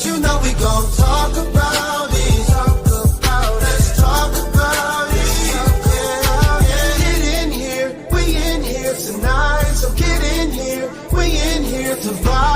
cause you know we gon' talk about it. Let's talk about it. Get in here, we in here tonight. So get in here, we in here to vibe.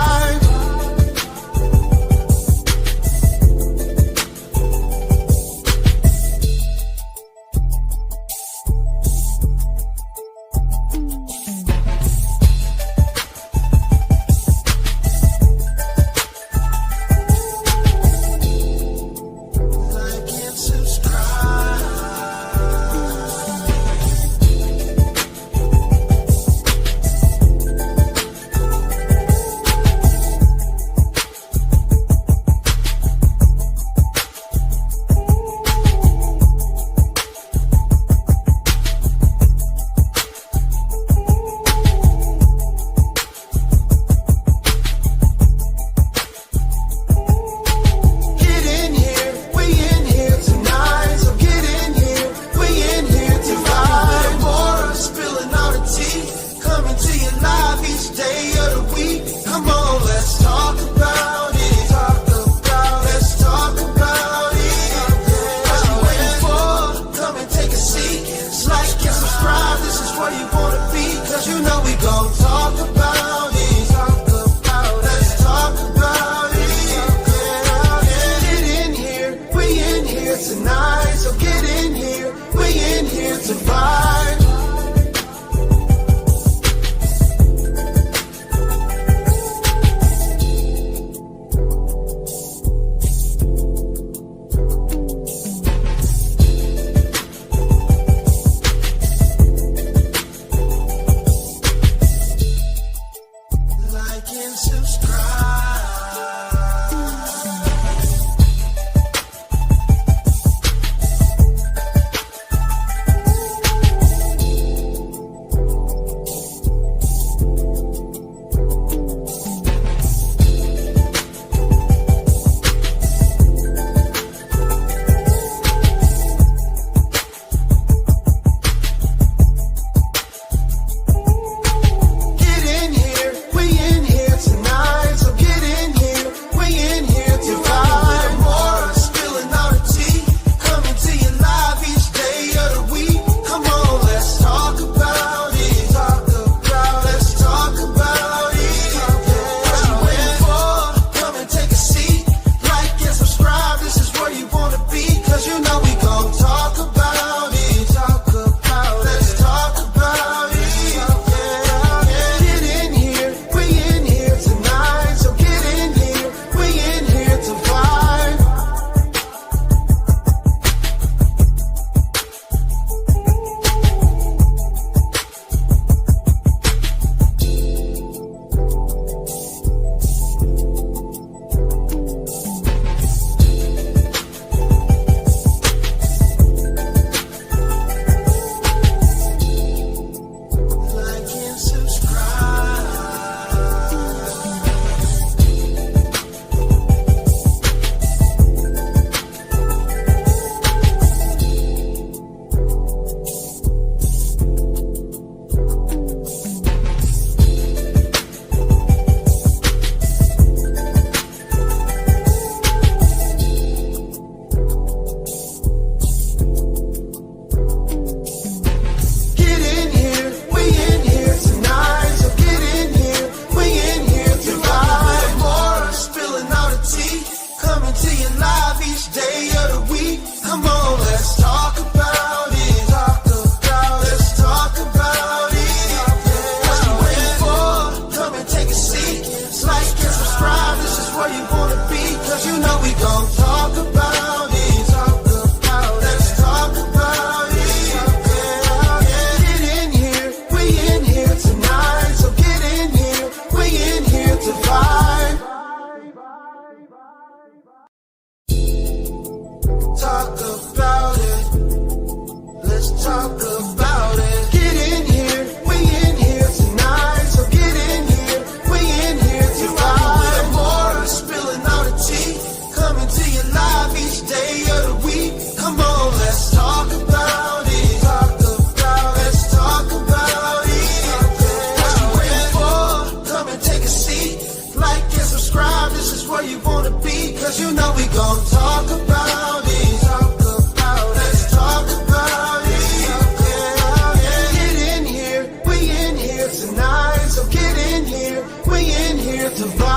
cause you know we gon' talk about it. Talk about it. Let's talk about it. Yeah. Get in here, we in here tonight. So get in here, we in here to vibe.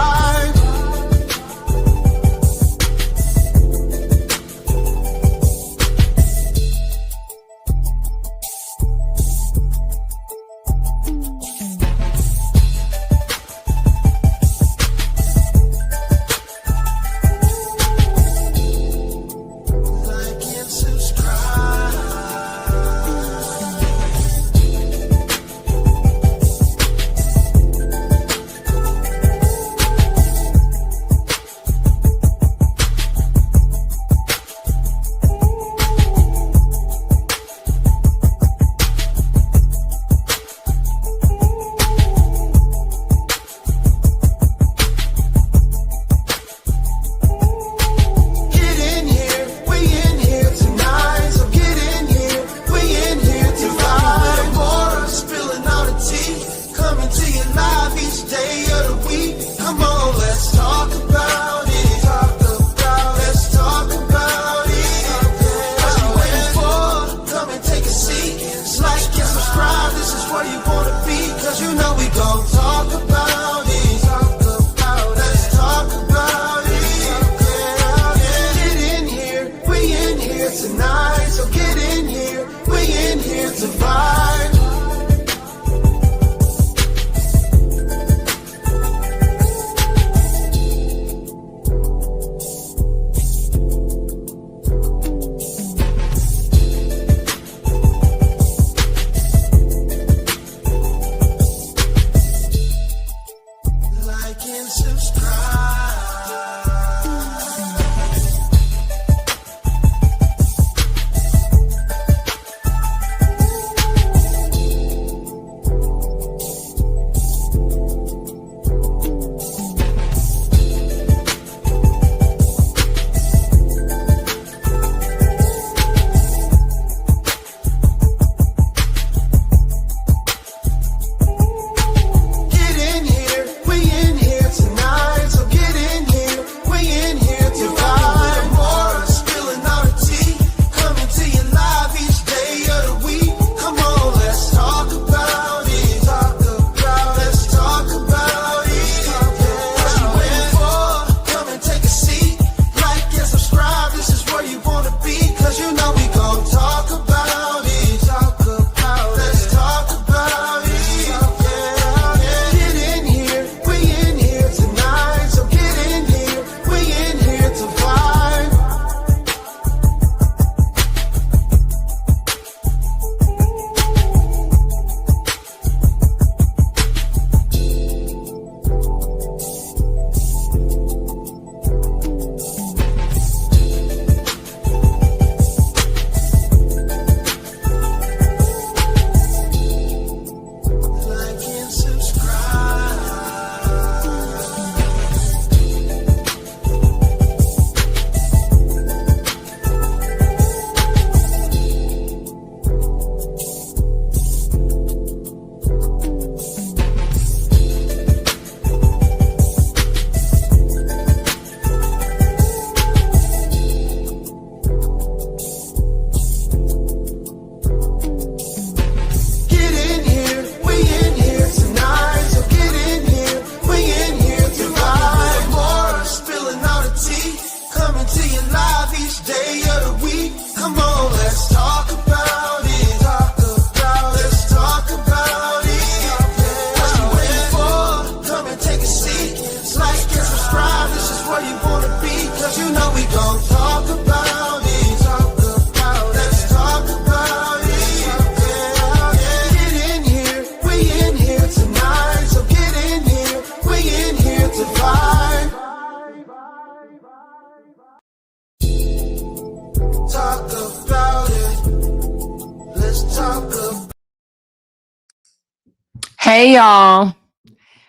Hey y'all,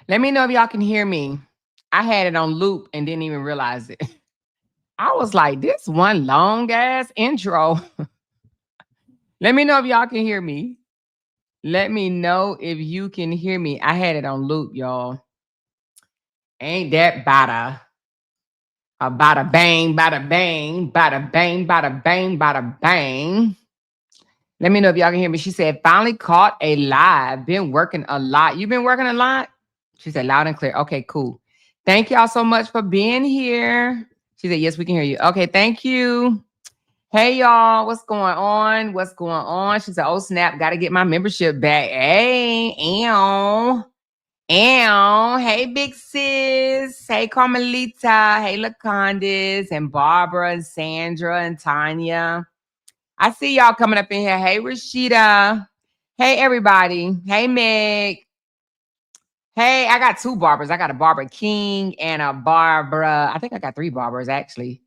let me know if y'all can hear me. I had it on loop and didn't even realize it. I was like, this one long ass intro. Let me know if y'all can hear me. Let me know if you can hear me. I had it on loop, y'all. Ain't that better? Bada bang, bada bang, bada bang, bada bang, bada bang. Let me know if y'all can hear me. She said, finally caught a live. Been working a lot. You been working a lot? She said, loud and clear. Okay, cool. Thank y'all so much for being here. She said, yes, we can hear you. Okay, thank you. Hey, y'all. What's going on? What's going on? She said, oh, snap. Got to get my membership back. Hey, ew. Ew. Hey, big sis. Hey, Carmelita. Hey, LaCondes and Barbara and Sandra and Tanya. I see y'all coming up in here. Hey, Rashida. Hey, everybody. Hey, Meg. Hey, I got two Barbers. I got a Barbara King and a Barbara. I think I got three Barbers, actually.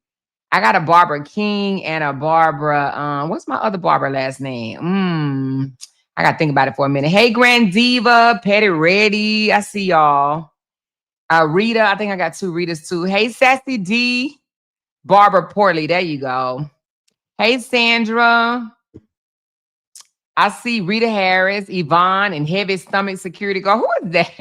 I got a Barbara King and a Barbara. What's my other Barbara last name? I got to think about it for a minute. Hey, Grand Diva, Petty Reddy. I see y'all. Rita. I think I got two Ritas, too. Hey, Sassy D. Barbara Portley. There you go. Hey, Sandra. I see Rita Harris, Yvonne, and Heavy Stomach Security Guard. Who is that?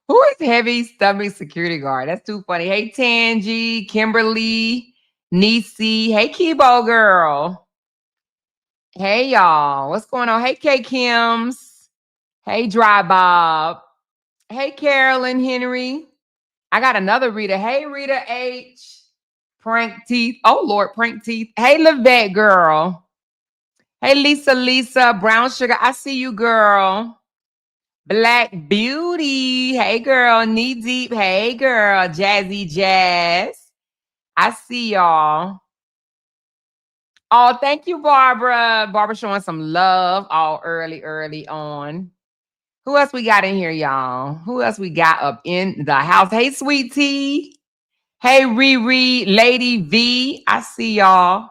Who is Heavy Stomach Security Guard? That's too funny. Hey, Tangi, Kimberly, Niecy. Hey, Kibo Girl. Hey, y'all. What's going on? Hey, K Kims. Hey, Dry Bob. Hey, Carolyn Henry. I got another Rita. Hey, Rita H. Prank Teeth. Oh, Lord, Prank Teeth. Hey, Levette Girl. Hey, Lisa, Brown Sugar. I see you, girl. Black Beauty. Hey, girl. Knee Deep. Hey, girl. Jazzy Jazz. I see y'all. Oh, thank you, Barbara. Barbara showing some love all early on. Who else we got in here, y'all? Who else we got up in the house? Hey, Sweet Tea. Hey, Riri, Lady V. I see y'all.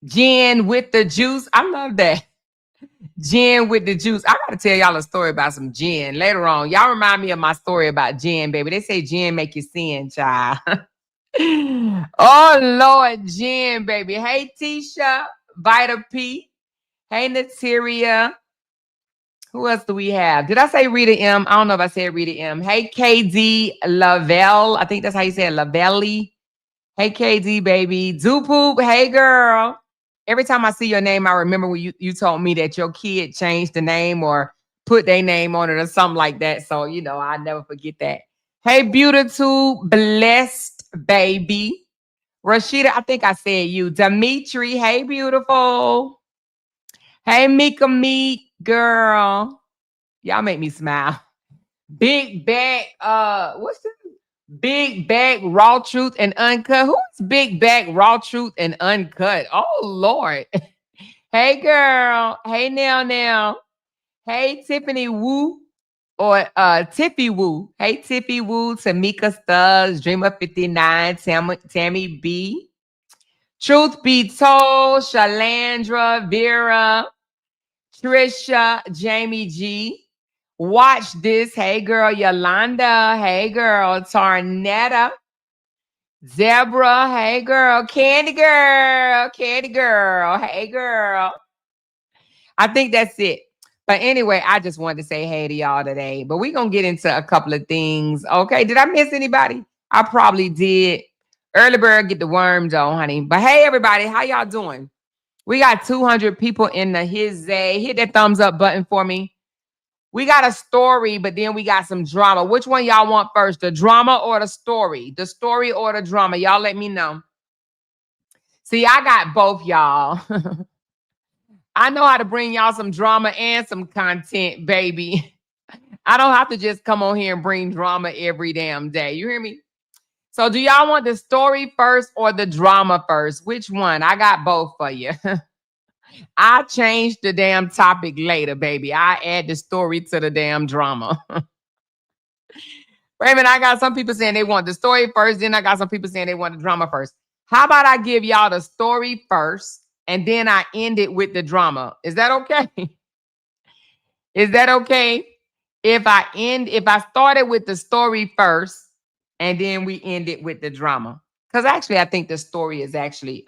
Jen with the juice. I love that. Gin with the juice. I gotta tell y'all a story about some gin later on. Y'all remind me of my story about gin, baby. They say gin make you sin, child. Oh Lord, gin, baby. Hey, Tisha, Vita P. Hey, Nataria. Who else do we have? Did I say Rita M? I don't know if I said Rita M. Hey, KD Lavelle. I think that's how you say it, Lavelli. Hey, KD, baby. Poop. Hey, girl. Every time I see your name, I remember when you told me that your kid changed the name or put their name on it or something like that. So, I never forget that. Hey, beautiful, blessed baby. Rashida, I think I said you. Dimitri, hey, beautiful. Hey, Mika Meek, girl. Y'all make me smile. Big Back, what's this? Big Back, Raw Truth, and Uncut. Who's Big Back, Raw Truth, and Uncut? Oh, Lord. Hey, girl. Hey, now. Hey, Tiffany Wu or Tiffy Wu. Hey, Tiffy Wu, Tamika Stubbs, Dreamer 59, Tammy B. Truth Be Told, Shalandra, Vera, Trisha, Jamie G. Watch This. Hey, girl, Yolanda. Hey, girl, Tarnetta. Zebra. Hey, girl. Candy Girl. Hey, girl. I think that's it. But anyway, I just wanted to say hey to y'all today. But we're going to get into a couple of things. Okay. Did I miss anybody? I probably did. Early bird get the worms on, honey. But hey, everybody, how y'all doing? We got 200 people in the Hizay. Hit that thumbs up button for me. We got a story, but then we got some drama. Which one y'all want first? The drama or the story? The story or the drama? Y'all let me know. See, I got both, y'all. I know how to bring y'all some drama and some content, baby. I don't have to just come on here and bring drama every damn day. You hear me? So do y'all want the story first or the drama first? Which one? I got both for you. I change the damn topic later, baby. I add the story to the damn drama. Wait a minute, I got some people saying they want the story first, then I got some people saying they want the drama first. How about I give y'all the story first, and then I end it with the drama? Is that okay? Is that okay? If I started with the story first, and then we end it with the drama? Because actually, I think the story is actually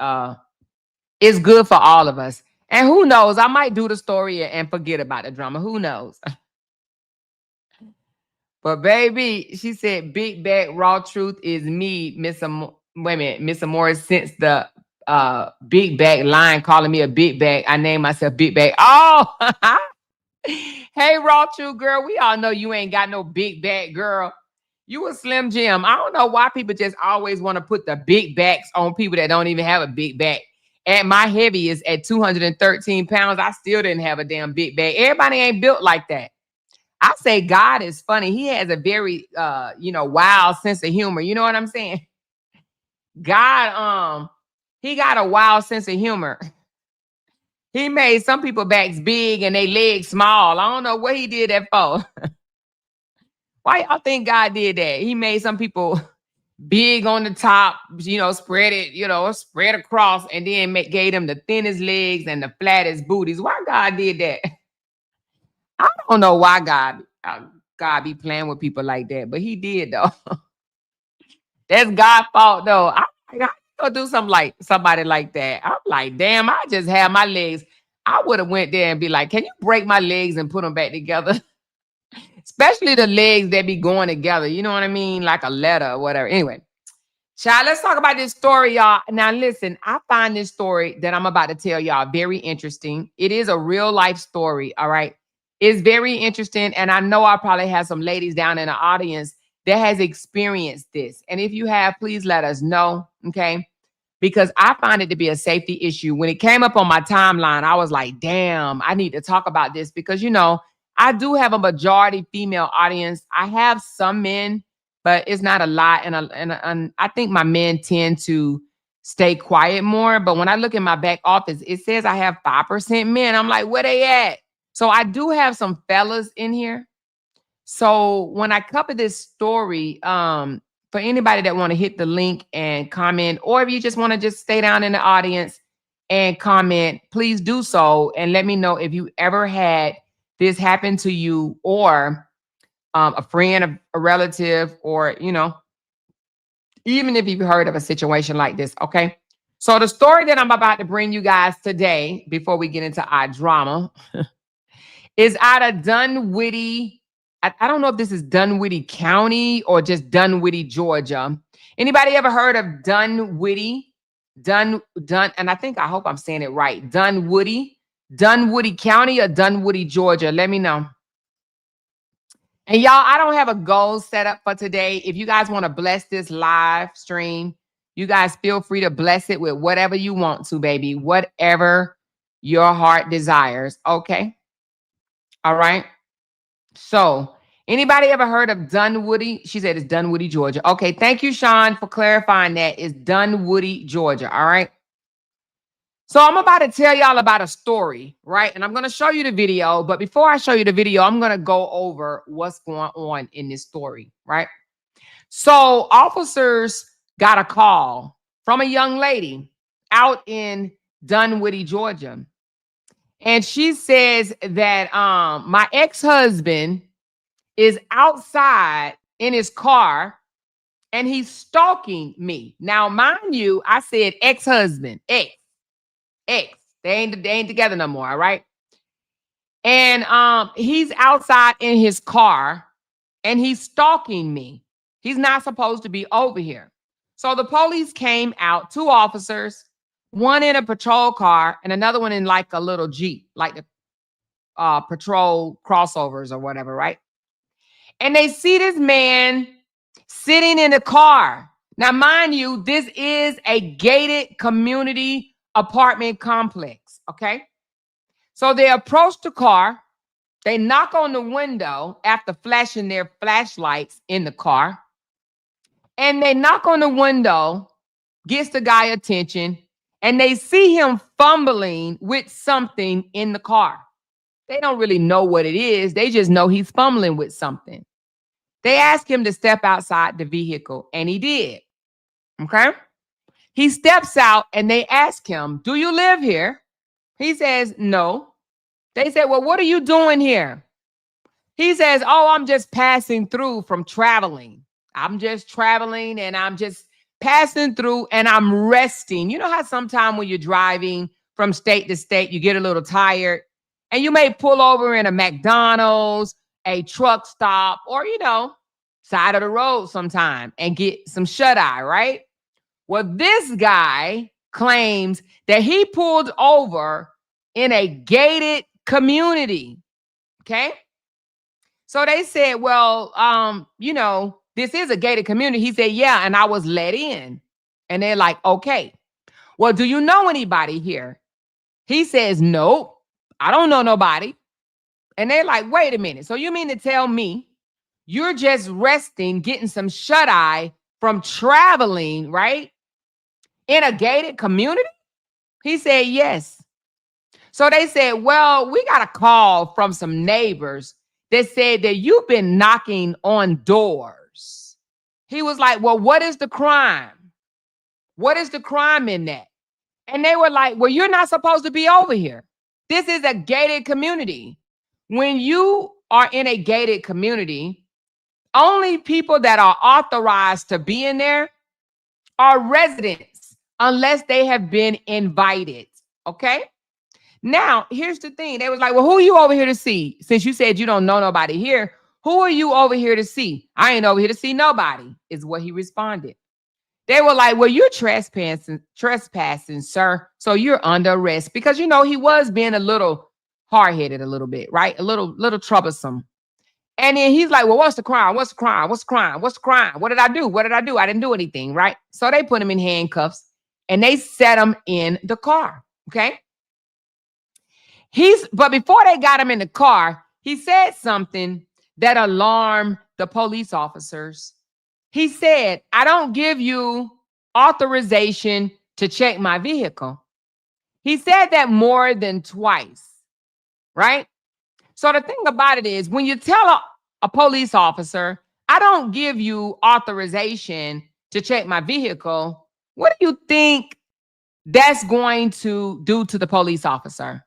is good for all of us. And who knows? I might do the story and forget about the drama. Who knows? But baby, she said, Big Bag Raw Truth is me, Miss wait a minute, Mr. Morris, since the big bag line calling me a big bag, I named myself Big Bag. Oh, hey, Raw True girl, we all know you ain't got no big bag, girl. You a Slim Jim. I don't know why people just always want to put the big backs on people that don't even have a big back. At my heaviest at 213 pounds, I still didn't have a damn big bag. Everybody ain't built like that. I say God is funny. He has a very wild sense of humor. You know what I'm saying? God, he got a wild sense of humor. He made some people backs big and they legs small. I don't know what he did that for. Why y'all think God did that? He made some people big on the top, spread it, spread across, and then gave them the thinnest legs and the flattest booties. Why God did that? I don't know why God be playing with people like that, but he did though. That's God's fault though. I go do something like somebody like that. I'm like, damn, I just had my legs. I would have went there and be like, can you break my legs and put them back together? Especially the legs that be going together. You know what I mean? Like a letter or whatever. Anyway, child, let's talk about this story, y'all. Now, listen, I find this story that I'm about to tell y'all very interesting. It is a real life story, all right? It's very interesting, and I know I probably have some ladies down in the audience that has experienced this. And if you have, please let us know, okay? Because I find it to be a safety issue. When it came up on my timeline, I was like, damn, I need to talk about this because, I do have a majority female audience. I have some men, but it's not a lot. And I think my men tend to stay quiet more. But when I look in my back office, it says I have 5% men. I'm like, where they at? So I do have some fellas in here. So when I cover this story, for anybody that want to hit the link and comment, or if you just want to just stay down in the audience and comment, please do so. And let me know if you ever had this happen to you or a friend, a relative, or, even if you've heard of a situation like this, okay? So the story that I'm about to bring you guys today, before we get into our drama, is out of Dunwoody. I don't know if this is Dunwoody County or just Dunwoody, Georgia. Anybody ever heard of Dunwoody? And I hope I'm saying it right. Dunwoody County or Dunwoody, Georgia. Let me know. And y'all, I don't have a goal set up for today. If you guys want to bless this live stream, you guys feel free to bless it with whatever you want to, baby. Whatever your heart desires. Okay. All right. So anybody ever heard of Dunwoody? She said it's Dunwoody, Georgia. Okay. Thank you, Sean, for clarifying that. It's Dunwoody, Georgia. All right. So I'm about to tell y'all about a story, right? And I'm going to show you the video. But before I show you the video, I'm going to go over what's going on in this story, right? So officers got a call from a young lady out in Dunwoody, Georgia. And she says that my ex-husband is outside in his car and he's stalking me. Now, mind you, I said ex-husband, ex. They ain't together no more, all right? And he's outside in his car and he's stalking me. He's not supposed to be over here. So the police came out, 2 officers, one in a patrol car and another one in like a little Jeep, like the patrol crossovers or whatever, right? And they see this man sitting in the car. Now, mind you, this is a gated community apartment complex, okay? So they approach the car. They knock on the window after flashing their flashlights in the car. And they knock on the window, gets the guy attention, and they see him fumbling with something in the car. They don't really know what it is. They just know he's fumbling with something. They asked him to step outside the vehicle, and he did. Okay? He steps out, and they ask him, do you live here? He says, no. They said, well, what are you doing here? He says, oh, I'm just passing through from traveling. I'm just traveling, and I'm just passing through, and I'm resting. You know how sometimes when you're driving from state to state, you get a little tired, and you may pull over in a McDonald's, a truck stop, or, side of the road sometime and get some shut-eye, right? Well, this guy claims that he pulled over in a gated community. Okay. So they said, well, this is a gated community. He said, yeah, and I was let in. And they're like, okay. Well, do you know anybody here? He says, nope, I don't know nobody. And they're like, wait a minute. So you mean to tell me you're just resting, getting some shut-eye from traveling, right? In a gated community? He said, yes. So they said, well, we got a call from some neighbors that said that you've been knocking on doors. He was like, well, what is the crime? What is the crime in that? And they were like, well, you're not supposed to be over here. This is a gated community. When you are in a gated community, only people that are authorized to be in there are residents, unless they have been invited. Okay? Now, here's the thing. They was like, well, who are you over here to see? Since you said you don't know nobody here, who are you over here to see? I ain't over here to see nobody, is what he responded. They were like, well, you're trespassing, sir. So you're under arrest. Because, he was being a little hard-headed a little bit, right? A little troublesome. And then he's like, well, what's the crime? What's the crime? What's the crime? What's the crime? What did I do? What did I do? I didn't do anything, right? So they put him in handcuffs and they set him in the car, okay? But before they got him in the car, he said something that alarmed the police officers. He said, I don't give you authorization to check my vehicle. He said that more than twice, right? So the thing about it is, when you tell a police officer, I don't give you authorization to check my vehicle, what do you think that's going to do to the police officer?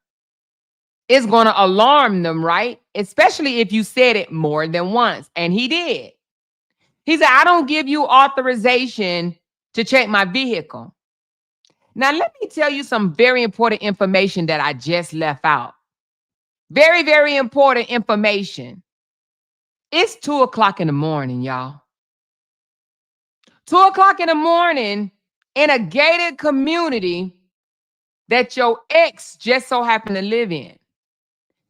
It's going to alarm them, right? Especially if you said it more than once. And he did. He said, I don't give you authorization to check my vehicle. Now, let me tell you some very important information that I just left out. Very, very important information. It's 2:00 in the morning, y'all. 2:00 in the morning in a gated community that your ex just so happened to live in.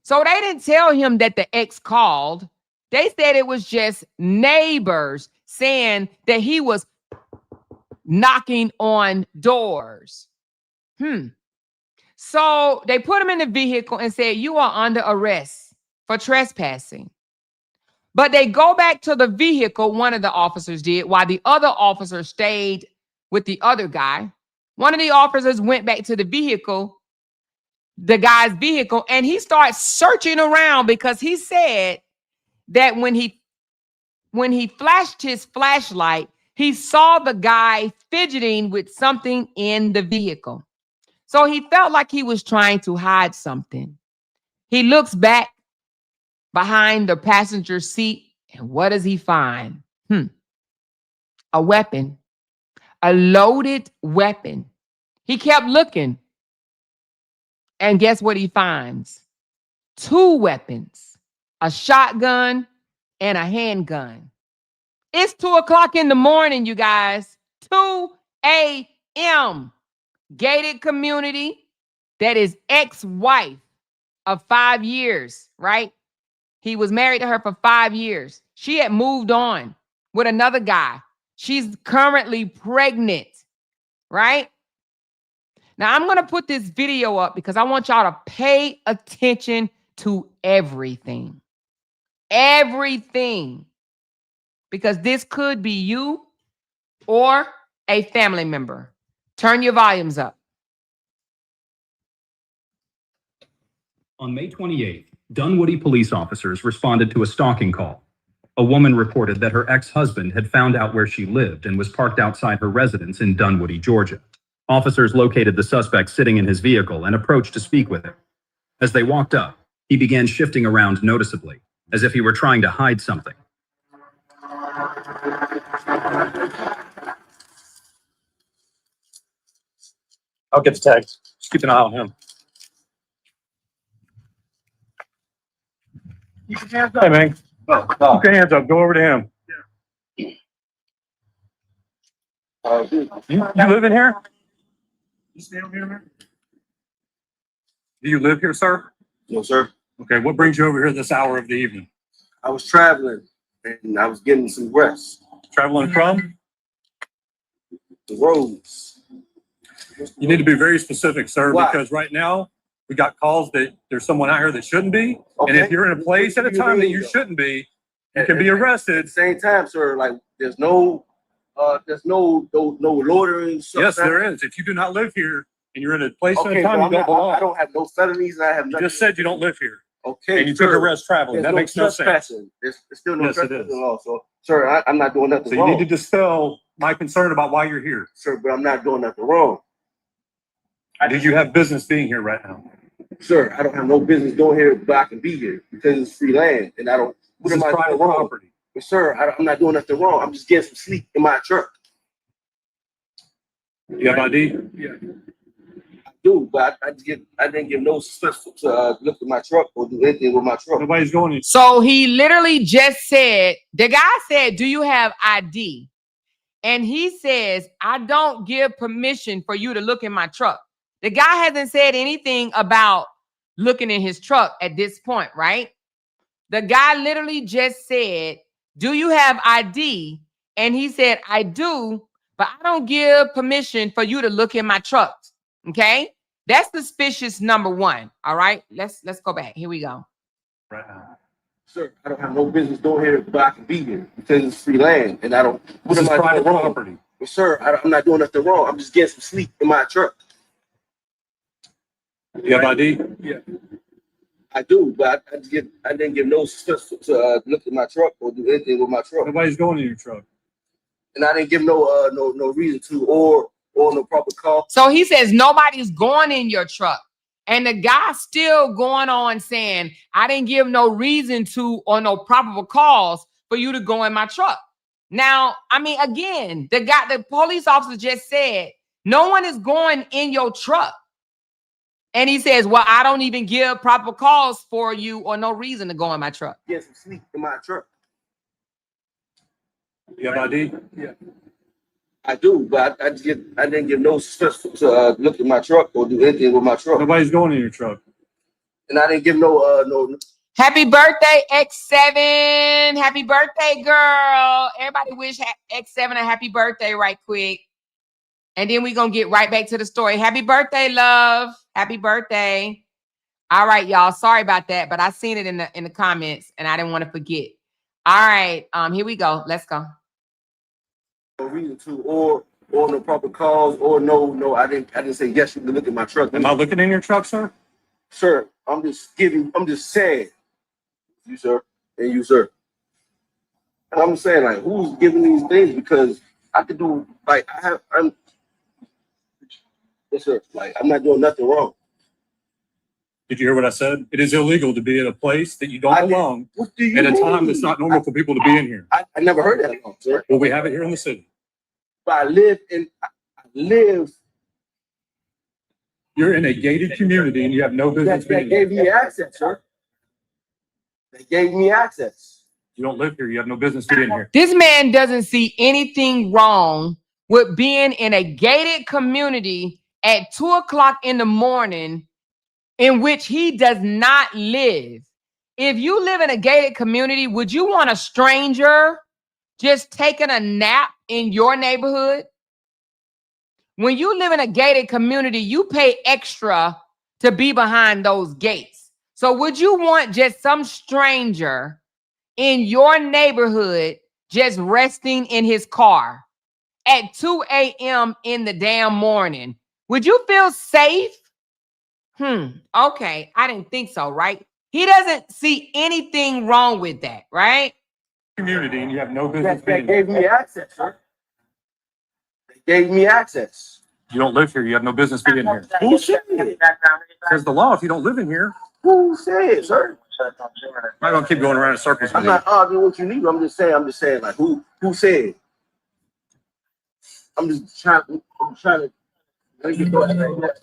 So they didn't tell him that the ex called. They said it was just neighbors saying that he was knocking on doors. So they put him in the vehicle and said, you are under arrest for trespassing. But they go back to the vehicle, one of the officers did, while the other officer stayed with the other guy. One of the officers went back to the vehicle, the guy's vehicle, and he starts searching around because he said that when he flashed his flashlight, he saw the guy fidgeting with something in the vehicle. So he felt like he was trying to hide something. He looks back behind the passenger seat, and what does he find? A weapon, a loaded weapon. He kept looking, and guess what he finds? 2 weapons, a shotgun and a handgun. It's 2:00 in the morning, you guys. 2 a.m. Gated community. That is ex-wife of 5 years, right? He was married to her for 5 years. She had moved on with another guy. She's currently pregnant, right? Now, I'm going to put this video up because I want y'all to pay attention to everything. Everything. Because this could be you or a family member. Turn your volumes up. On May 28th, Dunwoody police officers responded to a stalking call. A woman reported that her ex-husband had found out where she lived and was parked outside her residence in Dunwoody, Georgia. Officers located the suspect sitting in his vehicle and approached to speak with him. As they walked up, he began shifting around noticeably, as if he were trying to hide something. I'll get the tags. Just keep an eye on him. Hey, man. Keep your hands up. Go over to him. You live in here? You stay over here, man? Do you live here, sir? No, sir. Okay, what brings you over here this hour of the evening? I was traveling and I was getting some rest. Traveling from? The roads. You need to be very specific, sir, Why? because right now we got calls that there's someone out here that shouldn't be. Okay. And if you're in a place at a time that you Though? shouldn't be, you can be arrested. At the same time, sir, like there's no loitering. Yes, there is. If you do not live here and you're in a place at a time you but don't belong. I don't have no felonies and I have You nothing. just said you don't live here. Okay. And you took arrest traveling. There's That makes no sense. trespassing. There's still no Yes, it trespassing is. law. So, sir, I'm not doing nothing So you wrong. need to dispel my concern about why you're here. Sir, but I'm not doing nothing wrong. Do you have business being here right now? Sir, I don't have no business doing here, but I can be here because it's free land and I don't. What This is am I private doing wrong? property. But sir, I'm not doing nothing wrong. I'm just getting some sleep in my truck. You have ID? Yeah. I do, but I didn't give no special to look at my truck or do anything with my truck. Nobody's going in. So he literally just said, the guy said, do you have ID? And he says, I don't give permission for you to look in my truck. The guy hasn't said anything about looking in his truck at this point, right? The guy literally just said, do you have ID? And he said, I do, but I don't give permission for you to look in my truck. Okay? That's suspicious number one. All right, let's go back. Here we go. Right now. Sir, I don't have no business doing here, but I can be here because it's free land and I don't. What This is am I private doing wrong? property. But sir, I'm not doing nothing wrong. I'm just getting some sleep in my truck. You have ID? Yeah. I do, but I didn't give no special to look at my truck or do anything with my truck. Nobody's going in your truck. And I didn't give no reason to or no proper call. So he says nobody's going in your truck. And the guy's still going on saying, I didn't give no reason to or no probable cause for you to go in my truck. Now, I mean, again, the police officer just said, no one is going in your truck. And he says, well, I don't even give proper cause for you or no reason to go in my truck. Get some sleep in my truck. You have ID? Yeah. I do, but I didn't give no special to look at my truck or do anything with my truck. Nobody's going in your truck. And I didn't give no. Happy birthday, X7. Happy birthday, girl. Everybody wish X7 a happy birthday right quick. And then we're going to get right back to the story. Happy birthday, love. Happy birthday. All right, y'all. Sorry about that, but I seen it in the comments and I didn't want to forget. All right, here we go. Let's go. No reason to or no proper cause or no. I didn't say yes. You can look at my truck. Am I looking in your truck, sir? Sir, I'm just saying. You sir, and you sir. And I'm saying like, who's giving these things? Because I could do like I'm. Yes, sir. Like I'm not doing nothing wrong. Did you hear what I said? It is illegal to be at a place that you don't belong What do you at a mean? time that's not normal for people to be in here. I never heard that before, sir. Well, we have it here in the city. But I live. You're in a gated community and you have no business They being here. gave me access, sir. They gave me access. You don't live here. You have no business being here. This man doesn't see anything wrong with being in a gated community at 2 o'clock in the morning in which he does not live. If you live in a gated community, would you want a stranger just taking a nap in your neighborhood? When you live in a gated community, you pay extra to be behind those gates. So would you want just some stranger in your neighborhood just resting in his car at 2 a.m. in the damn morning? Would you feel safe? Okay, I didn't think so, right? He doesn't see anything wrong with that, right? Community and you have no business They being here. gave me access, sir. They gave me access. You don't live here. You have no business being here. Who said it? Says the law. If you don't live in here, Who said it, sir? I'm not gonna keep going around in circles with I'm you. not arguing what you need. I'm just saying, like, who said it? I'm trying to.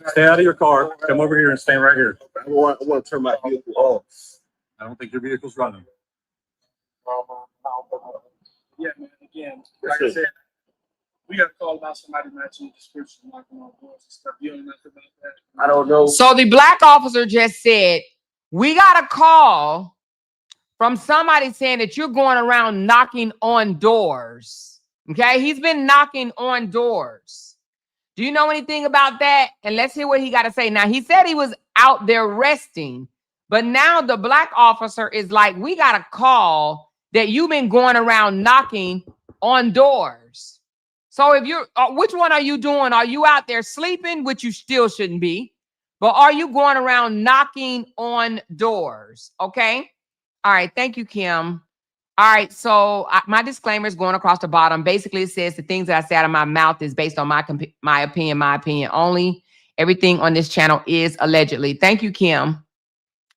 Stay out of your car. Come over here and stand right here. I want to turn my vehicle off. I don't think your vehicle's running. Yeah, man. Again, like I said, We got a call about somebody matching the description, knocking on doors and stuff. You don't know nothing about that? I don't know. So the black officer just said, we got a call from somebody saying that you're going around knocking on doors. Okay, he's been knocking on doors. Do you know anything about that? And let's hear what he got to say. Now, he said he was out there resting, but now the black officer is like, we got a call that you've been going around knocking on doors. So if you're, which one are you doing? Are you out there sleeping, which you still shouldn't be, but are you going around knocking on doors? Okay. All right. Thank you, Kim. All right. So my disclaimer is going across the bottom. Basically, it says the things that I say out of my mouth is based on my opinion only. Everything on this channel is allegedly. Thank you, Kim.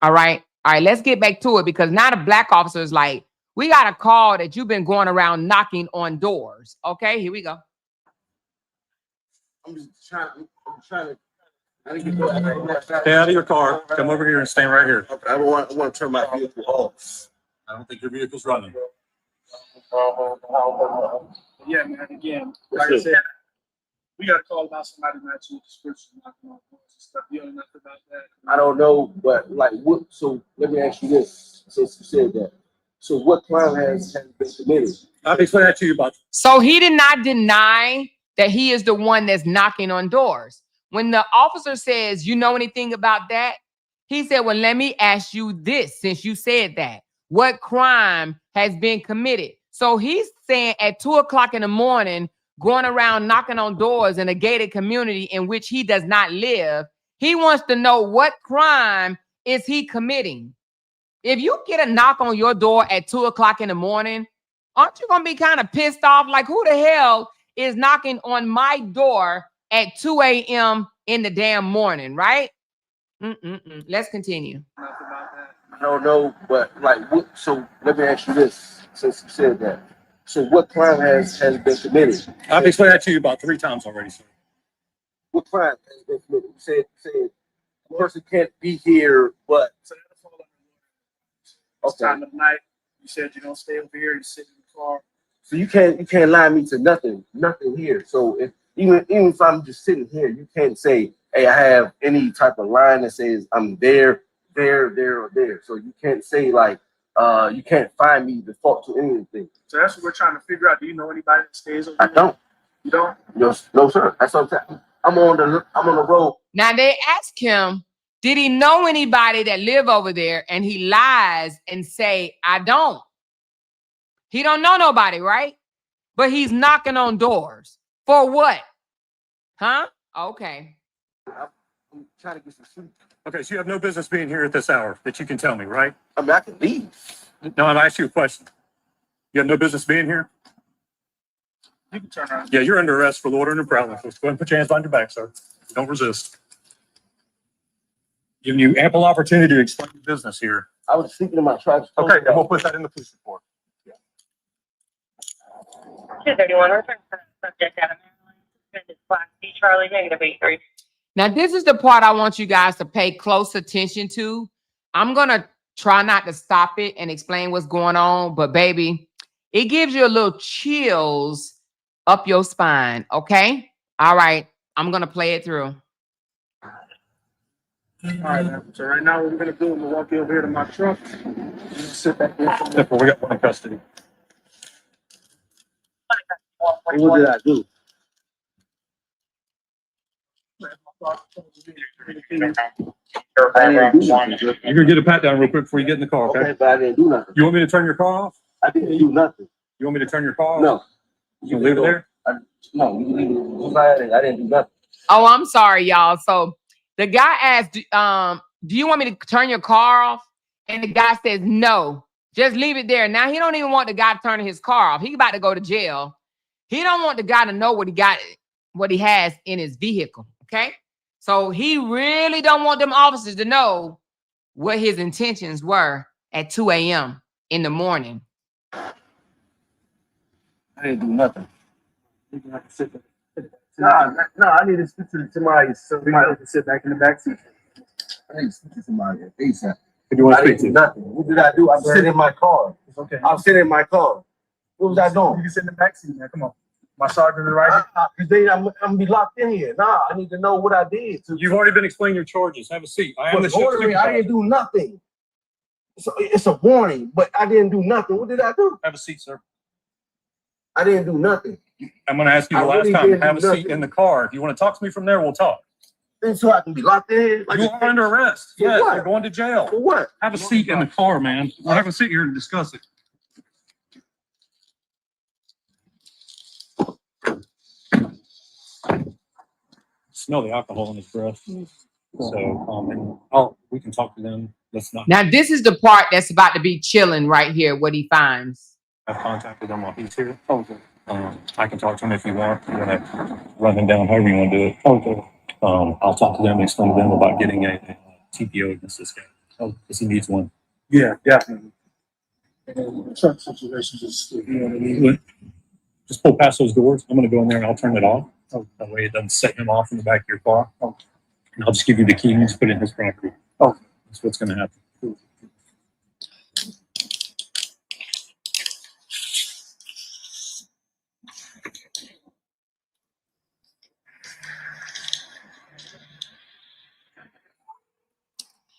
All right. All right. Let's get back to it, because now the black officer is like, we got a call that you've been going around knocking on doors. Okay, here we go. I'm just trying to. Stay out of your car. Come over here and stand right here. Okay, I want to turn my vehicle off. I don't think your vehicle's running. Yeah, man. Again, like I said, we got a call about somebody matching the description, knocking on doors and stuff. You don't know nothing about that? I don't know, but like what? So let me ask you this, since you said that. So what crime has been committed? I'll explain that to you about. So he did not deny that he is the one that's knocking on doors. When the officer says, you know anything about that? He said, well, let me ask you this, since you said that. What crime has been committed? So he's saying at 2 o'clock in the morning, going around knocking on doors in a gated community in which he does not live. He wants to know, what crime is he committing? If you get a knock on your door at 2 o'clock in the morning, aren't you going to be kind of pissed off? Like, who the hell is knocking on my door at 2 a.m. in the damn morning, right? Let's continue. I don't know, but like what? So let me ask you this, since you said that. So what crime has been committed? I've explained that to you about 3 times already, sir. What crime has been committed? You said the person can't be here, but It's time of night. You said you don't stay over here. You sit in the car. so you can't lie me to nothing here. So if even if I'm just sitting here, you can't say, hey, I have any type of line that says I'm there, or there. So you can't say like you can't find me default to anything. So that's what we're trying to figure out. Do you know anybody that stays over I here? don't. You don't? No, sir. That's what I'm saying. I'm on the road. Now they ask him, did he know anybody that live over there? And he lies and say, I don't. He don't know nobody, right? But he's knocking on doors. For what? Huh? Okay. I'm trying to get some sleep. Okay, so you have no business being here at this hour that you can tell me, right? I mean, I can leave. No, I'm asking you a question. You have no business being here? You can turn around. Yeah, you're under arrest for loitering and prowling. Let's go ahead and put your hands behind your back, sir. Don't resist. Giving you ample opportunity to explain your business here. I was sleeping in my truck. Okay, and we'll put that in the police report. 231, return for subject out of Maryland. Suspended Class C Charlie -83. Now, this is the part I want you guys to pay close attention to. I'm going to try not to stop it and explain what's going on, but baby, it gives you a little chills up your spine, okay? All right, I'm going to play it through. All right, man. So right now what we're going to do, I'm going to walk you over here to my truck. Sit back there. We got one in custody. What did I do? I didn't do nothing. You're gonna get a pat down real quick before you get in the car, okay? Okay, but I didn't do nothing. You want me to turn your car off? I didn't do nothing. You want me to turn your car off? No. You gonna leave it there? No, you leave it. I didn't do nothing. Oh, I'm sorry, y'all. So the guy asked, do you want me to turn your car off? And the guy says, no, just leave it there. Now he don't even want the guy turning his car off. He about to go to jail. He don't want the guy to know what he has in his vehicle, okay? So he really don't want them officers to know what his intentions were at 2 a.m. in the morning. I didn't do nothing. No, I need to speak to somebody to sit back in the back seat. I need to speak to somebody ASAP. Who do you want to I speak didn't do to? nothing. What did I do? I'm sitting in my car. It's okay. I'm sitting in my car. What was I doing? You can sit in the back seat, man. Come on. My sergeant is right here. Because then I'm gonna be locked in here. Nah, I need to know what I did. You've already been explaining your charges. Have a seat. I am the shift ordering, I supervisor. didn't do nothing. So it's a warning, but I didn't do nothing. What did I do? Have a seat, sir. I didn't do nothing. I'm going to ask you the last time. Have a seat in the car. If you want to talk to me from there, we'll talk. And so I can be locked in here? You are under arrest. Yes, what? you're going to jail. For what? Have a seat in the car, man. We're having a seat here to discuss it. Smell the alcohol in his breath. So, and we can talk to them. Let's not. Now, this is the part that's about to be chilling right here, what he finds. I've contacted him while he's here. Okay. I can talk to him if you want. You want to run him down, however you want to do it. Okay. I'll talk to them and explain to them about getting a TPO against this guy. Oh, because he needs one. Yeah, definitely. And truck situations, just, you know what I mean? Just pull past those doors. I'm going to go in there and I'll turn it off. Oh, that way it doesn't set him off in the back of your car. Oh. And I'll just give you the key and just put it in his property. Oh, that's what's going to happen. Cool.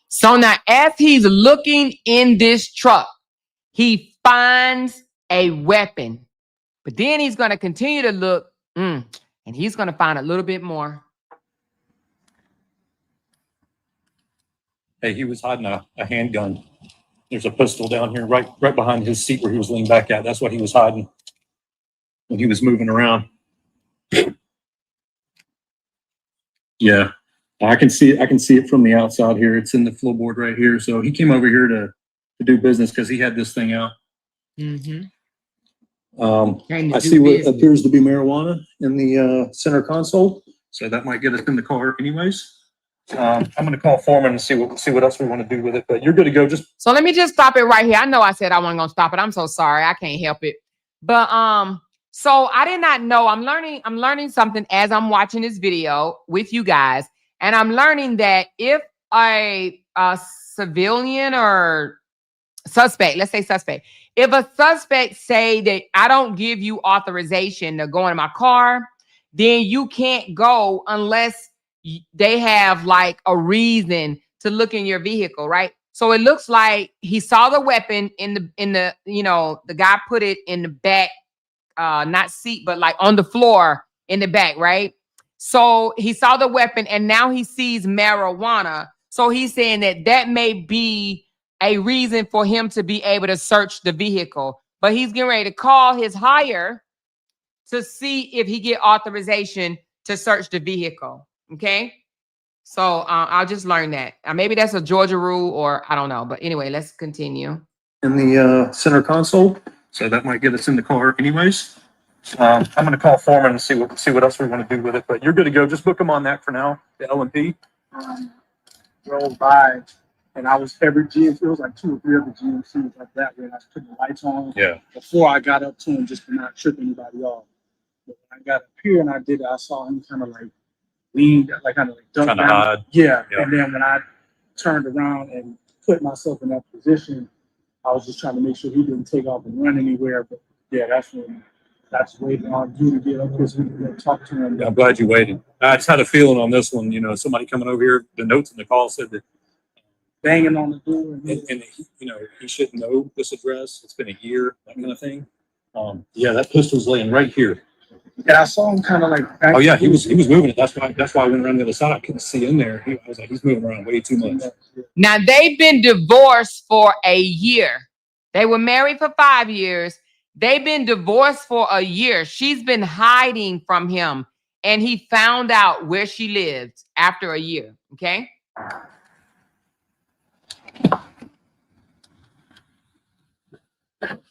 So now, as he's looking in this truck, he finds a weapon. But then he's going to continue to look, and he's going to find a little bit more. Hey, he was hiding a handgun. There's a pistol down here right behind his seat where he was leaning back at. That's what he was hiding when he was moving around. Yeah, I can see it from the outside here. It's in the floorboard right here. So he came over here to do business because he had this thing out. Mm-hmm. I see what appears to be marijuana in the center console. So that might get us in the car anyways. I'm going to call foreman and see what else we want to do with it. But you're good to go. So let me just stop it right here. I know I said I wasn't going to stop it. I'm so sorry. I can't help it. But so I did not know. I'm learning something as I'm watching this video with you guys. And I'm learning that if a civilian or suspect, let's say suspect, if a suspect say that I don't give you authorization to go in my car, then you can't go unless they have like a reason to look in your vehicle, right? So it looks like he saw the weapon in the the guy put it in the back, not seat, but like on the floor in the back, right? So he saw the weapon and now he sees marijuana. So he's saying that may be a reason for him to be able to search the vehicle. But he's getting ready to call his hire to see if he get authorization to search the vehicle. Okay. So I'll just learn that. Maybe that's a Georgia rule or I don't know. But anyway, let's continue. In the center console. So that might get us in the car anyways. I'm going to call foreman and see what else we want to do with it. But you're good to go. Just book him on that for now, the L&P. Drove by and I was every GMC, it was like 2 or 3 other GMCs like that where I was putting the lights on. Yeah. Before I got up to him just to not trip anybody off. But when I got up here and I did it, I saw him kind of like lean, like kind of like duck down. Hide. Yeah. And then when I turned around and put myself in that position, I was just trying to make sure he didn't take off and run anywhere. But yeah, that's waiting on you to get up here so we can talk to him. Yeah, I'm glad you waited. I just had a feeling on this one, somebody coming over here, the notes in the call said that banging on the door. And he should know this address. It's been a year, that kind of thing. Yeah, that pistol's laying right here. And I saw him kind of like. Oh yeah, he was moving it. That's why I went around the other side. I couldn't see in there. I was like, he's moving around way too much. Now they've been divorced for a year. They were married for 5 years. They've been divorced for a year. She's been hiding from him, and he found out where she lived after a year. Okay.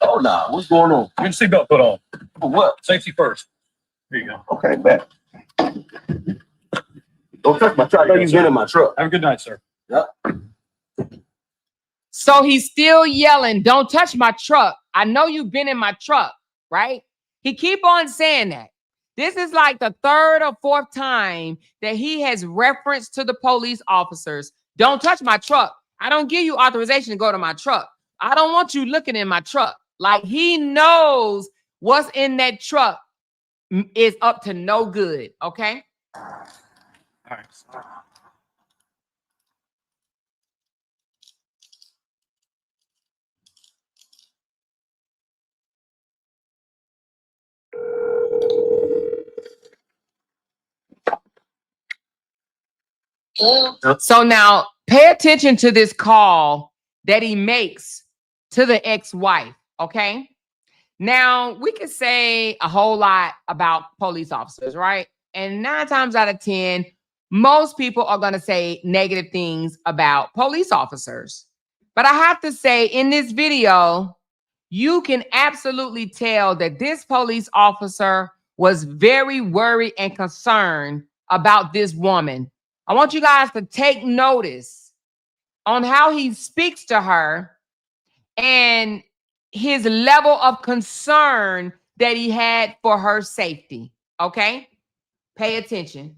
Oh, nah. What's going on? Get your seatbelt put on. For what? Safety first. Here you go. Okay, bet. Don't touch my truck. I know you've been in my truck. Have a good night, sir. Yep. So he's still yelling, "Don't touch my truck. I know you've been in my truck," right? He keep on saying that. This is like the 3rd or 4th time that he has referenced to the police officers, "Don't touch my truck. I don't give you authorization to go to my truck. I don't want you looking in my truck." Like he knows what's in that truck is up to no good, okay? All right. So now pay attention to this call that he makes to the ex-wife, okay? Now, we could say a whole lot about police officers, right? And 9 times out of 10, most people are going to say negative things about police officers. But I have to say, in this video, you can absolutely tell that this police officer was very worried and concerned about this woman. I want you guys to take notice on how he speaks to her and his level of concern that he had for her safety. Okay? Pay attention.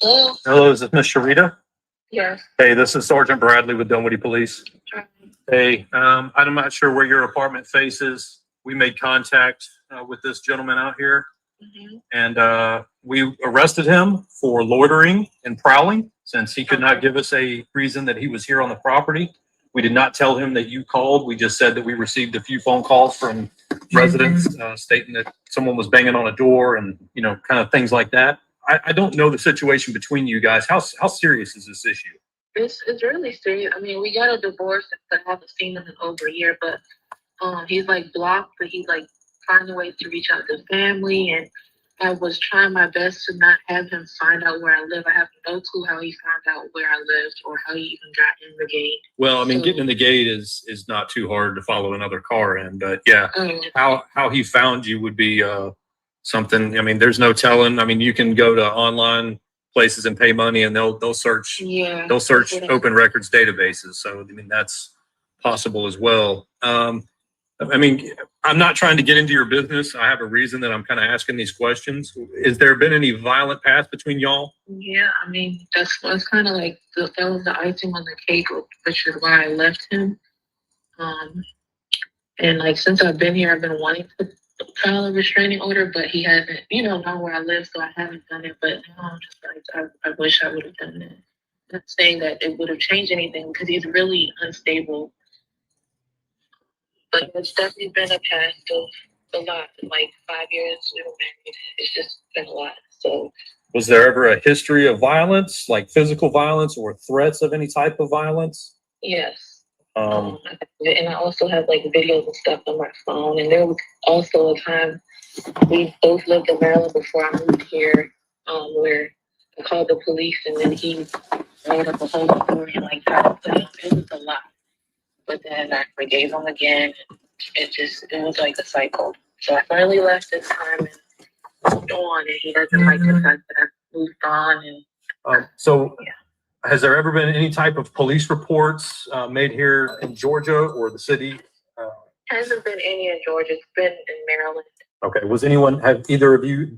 Hello, is this Miss Sharita? Yes. Hey, this is Sergeant Bradley with Dunwoody Police. Hey, I'm not sure where your apartment faces. We made contact with this gentleman out here, and we arrested him for loitering and prowling since he could not give us a reason that he was here on the property. We did not tell him that you called. We just said that we received a few phone calls from residents stating that someone was banging on a door and, you know, kind of things like that. I don't know the situation between you guys. How serious is this issue? It's really serious. I mean, we got a divorce, but I haven't seen him in over a year. But he's like blocked, but he's like finding ways to reach out to family. And I was trying my best to not have him find out where I live. I have no clue how he found out where I lived or how he even got in the gate. Well, I mean, getting in the gate is not too hard to follow another car in, but yeah, how he found you would be something. I mean, there's no telling. I mean, you can go to online places and pay money, and they'll search. Yeah, they'll search open records databases. So I mean, that's possible as well. I mean, I'm not trying to get into your business. I have a reason that I'm kind of asking these questions. Is there been any violent past between y'all? Yeah, I mean, that's kind of like that was the icing on the cake, which is why I left him. And like since I've been here, I've been wanting to file a restraining order, but he hasn't, known where I live, so I haven't done it. But now I'm just like, I wish I would have done it. Not saying that it would have changed anything because he's really unstable. But it's definitely been a past of a lot. Like 5 years we were married. It's just been a lot. So was there ever a history of violence, like physical violence or threats of any type of violence? yes. And I also have like videos and stuff on my phone. And there was also a time we both lived in Maryland before I moved here, where I called the police and then he made up a whole story and like tried to put him. It was a lot. But then I forgave him again. It was like a cycle. So I finally left this time and moved on, and he doesn't like the fact that I moved on. And has there ever been any type of police reports made here in Georgia or the city? Hasn't been any in Georgia. It's been in Maryland. Okay. Have either of you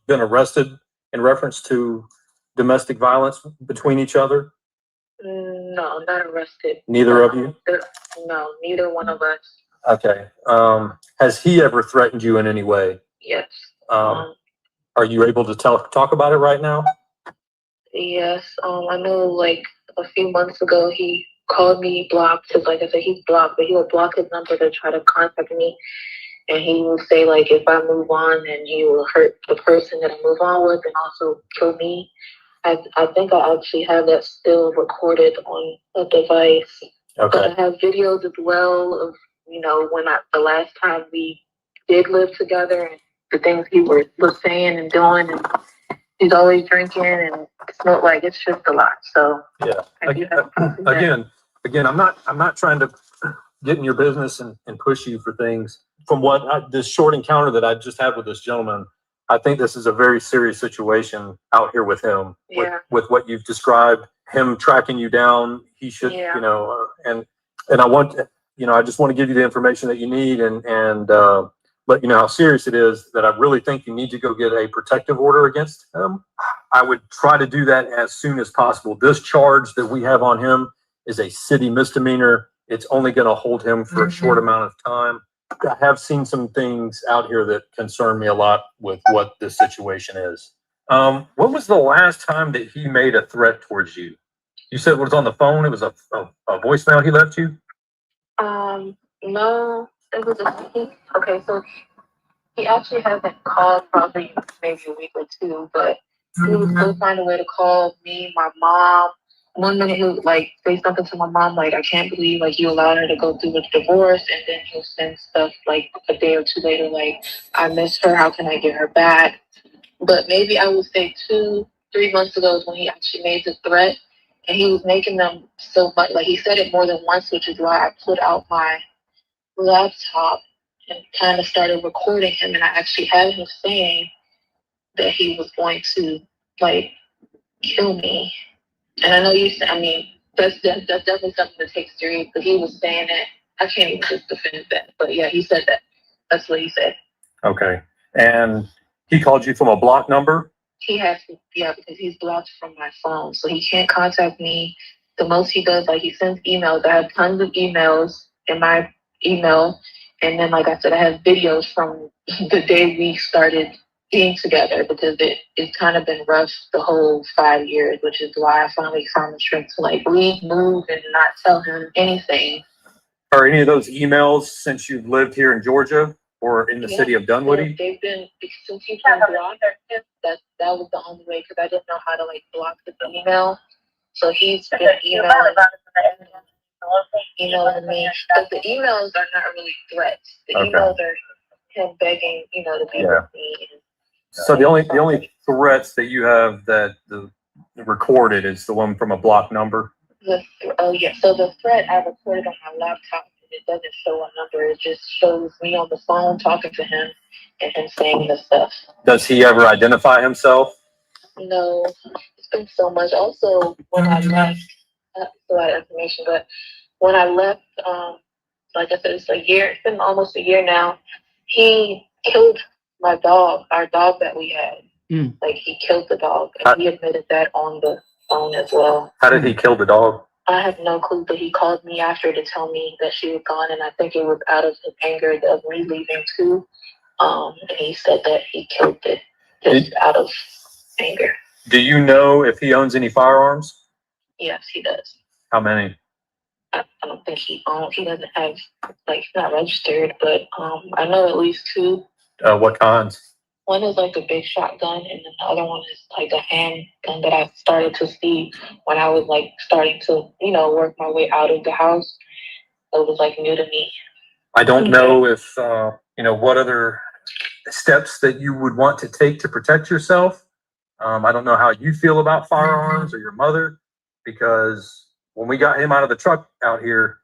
been arrested in reference to domestic violence between each other? No, not arrested. Neither of you? No, neither one of us. Okay. Has he ever threatened you in any way? Yes. Are you able to talk about it right now? Yes. I know like a few months ago he called me blocked because like I said, he's blocked, but he would block his number to try to contact me. And he will say like if I move on, then he will hurt the person that I move on with and also kill me. I think I actually have that still recorded on a device. Okay. But I have videos as well of, when the last time we did live together and the things he was saying and doing. And he's always drinking and it's not like it's just a lot. So yeah. I do have proof of that. Again, I'm not trying to get in your business and push you for things. From this short encounter that I just had with this gentleman, I think this is a very serious situation out here with him. Yeah. With what you've described, him tracking you down, he should, Yeah. And I just want to give you the information that you need and let you know how serious it is, that I really think you need to go get a protective order against him. I would try to do that as soon as possible. This charge that we have on him is a city misdemeanor. It's only going to hold him for a short amount of time. I have seen some things out here that concern me a lot with what this situation is. When was the last time that he made a threat towards you? You said it was on the phone. It was a voicemail he left you? No, it was okay, so he actually hasn't called probably maybe a week or two, but he would still find a way to call me, my mom. One minute he would like say something to my mom, like, I can't believe like you allowed her to go through with divorce, and then he'll send stuff like a day or two later, like, I miss her, how can I get her back? But maybe I would say 2-3 months ago is when he actually made the threat, and he was making them so much, like he said it more than once, which is why I put out my laptop and kind of started recording him, and I actually had him saying that he was going to like kill me. And I know you said, I mean, that's definitely something to take serious, but he was saying that. I can't even just defend that, but yeah, he said that. That's what he said. Okay. And he called you from a block number? He has to, yeah, because he's blocked from my phone, so he can't contact me. The most he does, like, he sends emails. I have tons of emails in my email, and then, like I said, I have videos from the day we started being together, because it's kind of been rough the whole 5 years, which is why I finally found the strength to like leave, move, and not tell him anything. Are any of those emails since you've lived here in Georgia or in the city of Dunwoody? They've been, since he been blocked, that was the only way, because I didn't know how to like block the email. So he's been emailing me, but the emails are not really threats. The emails are him begging, to be with me. So the only threats that you have that the recorded is the one from a block number? So the threat I recorded on my laptop, and it doesn't show a number. It just shows me on the phone talking to him and him saying the stuff. Does he ever identify himself? No, it's been so much. Also, when I left, that's a lot of information, but when I left, like I said, it's been almost a year now. He killed my dog, our dog that we had. Like, he killed the dog, and he admitted that on the phone as well. How did he kill the dog? I have no clue, but he called me after to tell me that she was gone, and I think it was out of the anger of me leaving too. And he said that he killed it just out of anger. Do you know if he owns any firearms? Yes, he does. How many? I don't think he owns. He doesn't have, he's not registered, but I know at least 2. What kinds? One is like a big shotgun, and then the other one is like a handgun that I started to see when I was like starting to, work my way out of the house. It was like new to me. I don't know if, what other steps that you would want to take to protect yourself. I don't know how you feel about firearms or your mother, because when we got him out of the truck out here,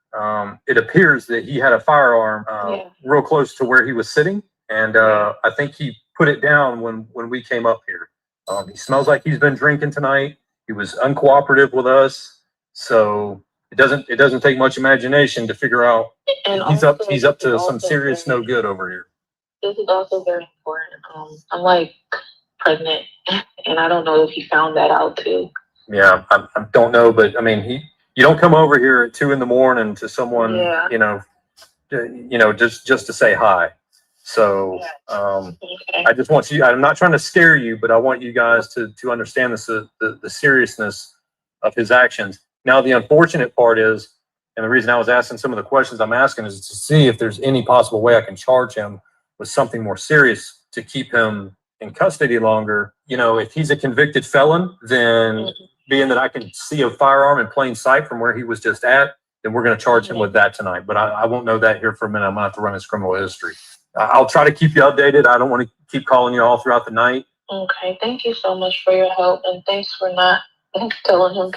it appears that he had a firearm real close to where he was sitting. And I think he put it down when we came up here. He smells like he's been drinking tonight. He was uncooperative with us. So it doesn't take much imagination to figure out he's up to some serious no good over here. This is also very important. I'm like pregnant, and I don't know if he found that out too. Yeah, I don't know, but I mean, you don't come over here at 2 a.m. to someone, just to say hi. So I just want you, I'm not trying to scare you, but I want you guys to understand the seriousness of his actions. Now, the unfortunate part is, and the reason I was asking some of the questions I'm asking is to see if there's any possible way I can charge him with something more serious to keep him in custody longer. If he's a convicted felon, then being that I can see a firearm in plain sight from where he was just at, then we're going to charge him with that tonight. But I won't know that here for a minute. I'm going to have to run his criminal history. I'll try to keep you updated. I don't want to keep calling you all throughout the night. Okay. Thank you so much for your help, and thanks for not telling him.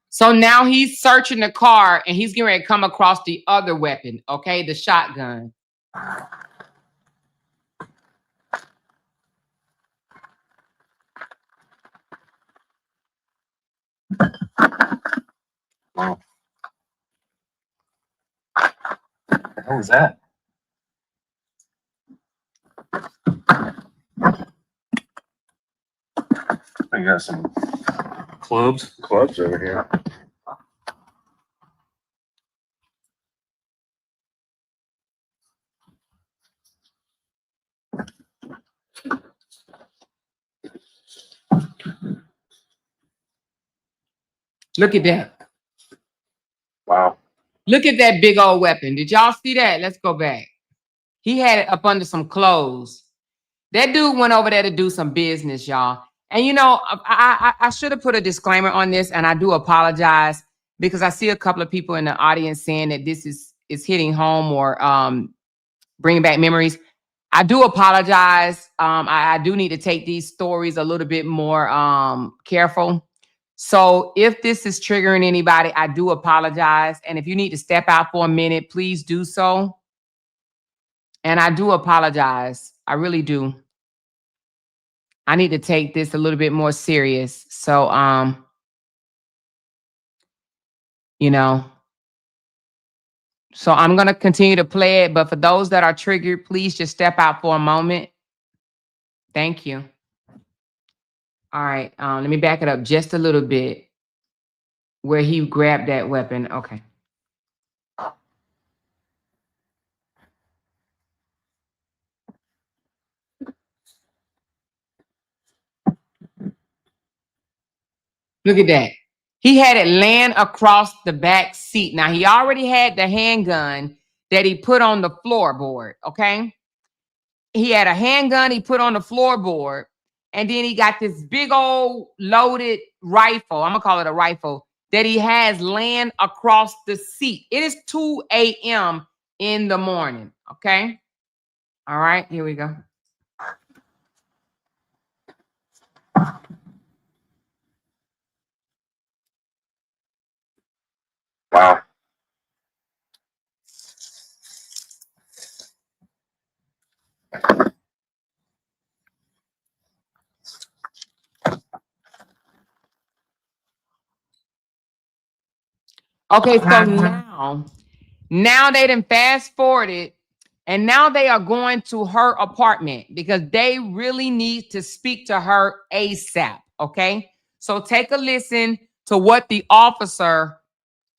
So now he's searching the car, and he's getting ready to come across the other weapon, okay? The shotgun. Wow. What the hell is that? I got some clubs over here. Look at that. Wow. Look at that big old weapon. Did y'all see that? Let's go back. He had it up under some clothes. That dude went over there to do some business, y'all. And you know, I should have put a disclaimer on this, and I do apologize because I see a couple of people in the audience saying that this is hitting home or bringing back memories. I do apologize. I do need to take these stories a little bit more careful. So if this is triggering anybody, I do apologize. And if you need to step out for a minute, please do so. And I do apologize. I really do. I need to take this a little bit more serious. So, you know, so I'm going to continue to play it. But for those that are triggered, please just step out for a moment. Thank you. All right. Let me back it up just a little bit where he grabbed that weapon. Okay. Look at that. He had it laying across the back seat. Now, he already had the handgun that he put on the floorboard, okay? He had a handgun he put on the floorboard, and then he got this big old loaded rifle, I'm going to call it a rifle, that he has laying across the seat. It is 2 a.m. in the morning, okay? All right, here we go. Wow. Okay, so now they done fast forwarded, and now they are going to her apartment because they really need to speak to her ASAP, okay? So take a listen to what the officer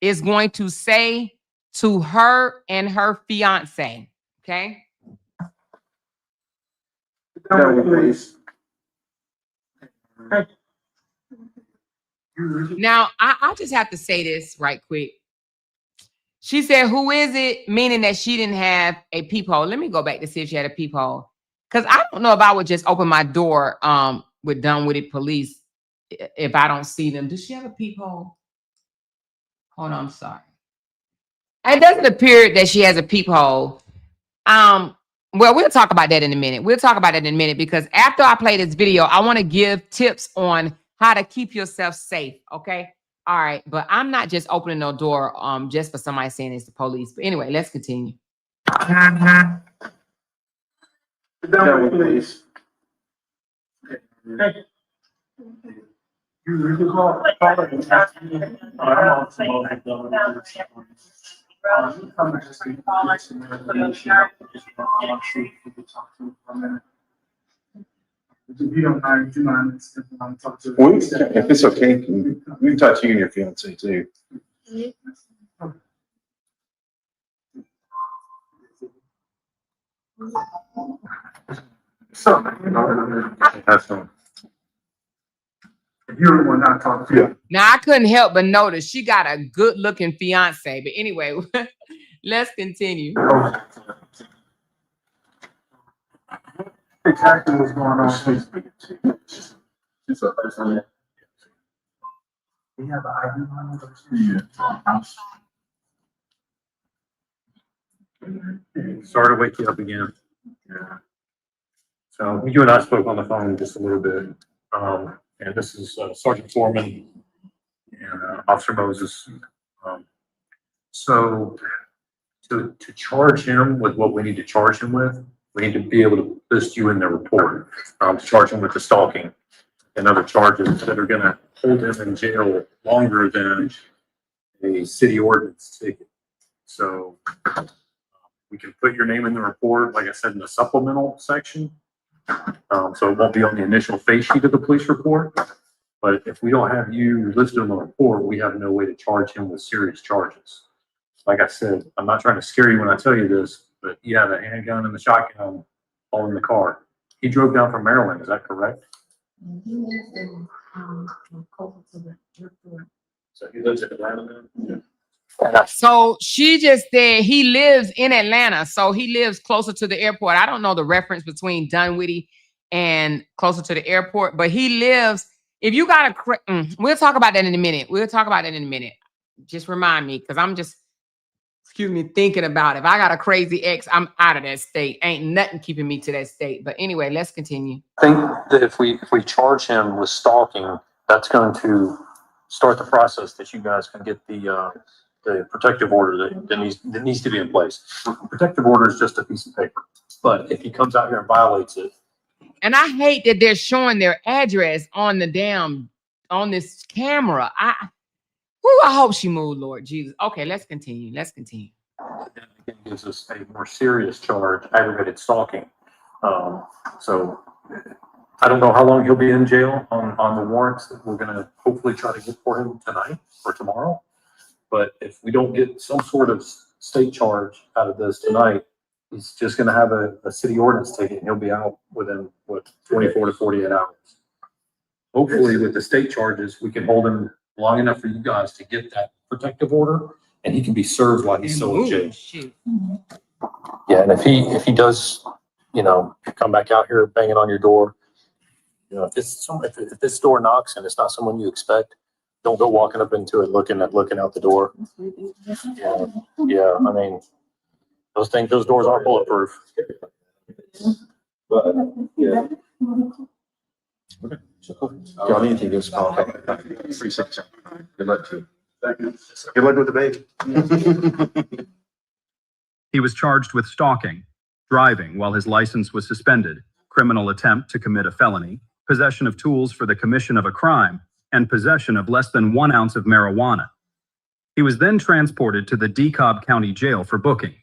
is going to say to her and her fiance, okay? Now, I just have to say this right quick. She said, who is it? Meaning that she didn't have a peephole. Let me go back to see if she had a peephole. Because I don't know if I would just open my door with Dunwoody police if I don't see them. Does she have a peephole? Hold on, I'm sorry. It doesn't appear that she has a peephole. Well, we'll talk about that in a minute. We'll talk about it in a minute because after I play this video, I want to give tips on how to keep yourself safe, okay? All right, but I'm not just opening no door just for somebody saying it's the police. But anyway, let's continue. Please. You call if you don't mind, do you mind if I talk to Well, if it's okay, we can talk to you and your fiance too. So, Have fun. you're the one not talking to. Yeah. Now, I couldn't help but notice she got a good-looking fiance. But anyway, let's continue. Exactly what's going on. She's a person. We have an ID on it. Sorry to wake you up again. Yeah. So you and I spoke on the phone just a little bit. And this is Sergeant Foreman and Officer Moses. So to charge him with what we need to charge him with, we need to be able to list you in the report to charge him with the stalking. and other charges that are gonna hold him in jail longer than a city ordinance ticket. So we can put your name in the report, like I said, in the supplemental section. So it won't be on the initial face sheet of the police report. But if we don't have you listed on the report, we have no way to charge him with serious charges. Like I said, I'm not trying to scare you when I tell you this, but he had a handgun and the shotgun all in the car. He drove down from Maryland, is that correct? He lives in, closer to the airport. So he lives in Atlanta now? So she just said he lives in Atlanta, so he lives closer to the airport. I don't know the reference between Dunwoody and closer to the airport, but he lives. If you got a, we'll talk about that in a minute. We'll talk about that in a minute. Just remind me, because I'm just, excuse me, thinking about it. If I got a crazy ex, I'm out of that state. Ain't nothing keeping me to that state. But anyway, let's continue. I think that if we charge him with stalking, that's going to start the process that you guys can get the protective order that needs to be in place. Protective order is just a piece of paper, but if he comes out here and violates it. And I hate that they're showing their address on the on this camera. I hope she moved, Lord Jesus. Okay, let's continue. Let's continue. That again gives us a more serious charge, aggravated stalking. So I don't know how long he'll be in jail on the warrants that we're going to hopefully try to get for him tonight or tomorrow. But if we don't get some sort of state charge out of this tonight, he's just going to have a city ordinance ticket, and he'll be out within, 24 to 48 hours. Hopefully, with the state charges, we can hold him long enough for you guys to get that protective order, and he can be served while he's still in jail. Shoot. Yeah, and if he does, come back out here banging on your door, if this door knocks and it's not someone you expect, don't go walking up into it looking out the door. Yeah, I mean, those doors aren't bulletproof. But yeah. Okay. Y'all need anything, just call. 367. Good luck to you. Good luck with the baby. He was charged with stalking, driving while his license was suspended, criminal attempt to commit a felony, possession of tools for the commission of a crime, and possession of less than 1 ounce of marijuana. He was then transported to the DeKalb County Jail for booking.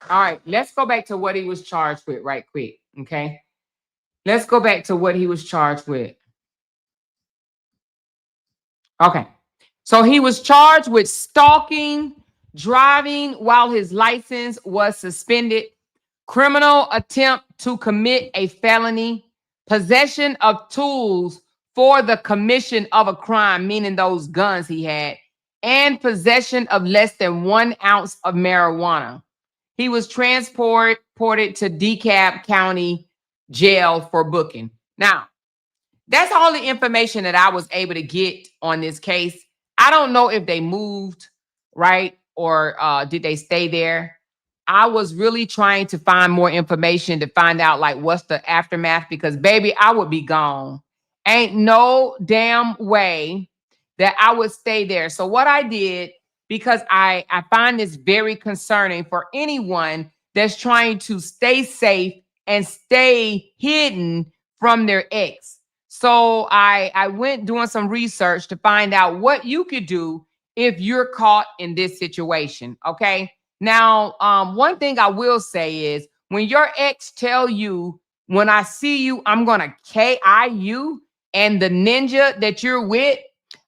All right, let's go back to what he was charged with right quick, okay? Let's go back to what he was charged with. Okay, so he was charged with stalking, driving while his license was suspended, criminal attempt to commit a felony, possession of tools for the commission of a crime, meaning those guns he had, and possession of less than 1 ounce of marijuana. He was transported to DeKalb County Jail for booking. Now, that's all the information that I was able to get on this case. I don't know if they moved, right? Or did they stay there? I was really trying to find more information to find out like what's the aftermath, because baby, I would be gone. Ain't no damn way that I would stay there. So what I did, because I find this very concerning for anyone that's trying to stay safe and stay hidden from their ex. So I went doing some research to find out what you could do if you're caught in this situation, okay? Now, one thing I will say is when your ex tell you, when I see you, I'm going to KI you, and the ninja that you're with,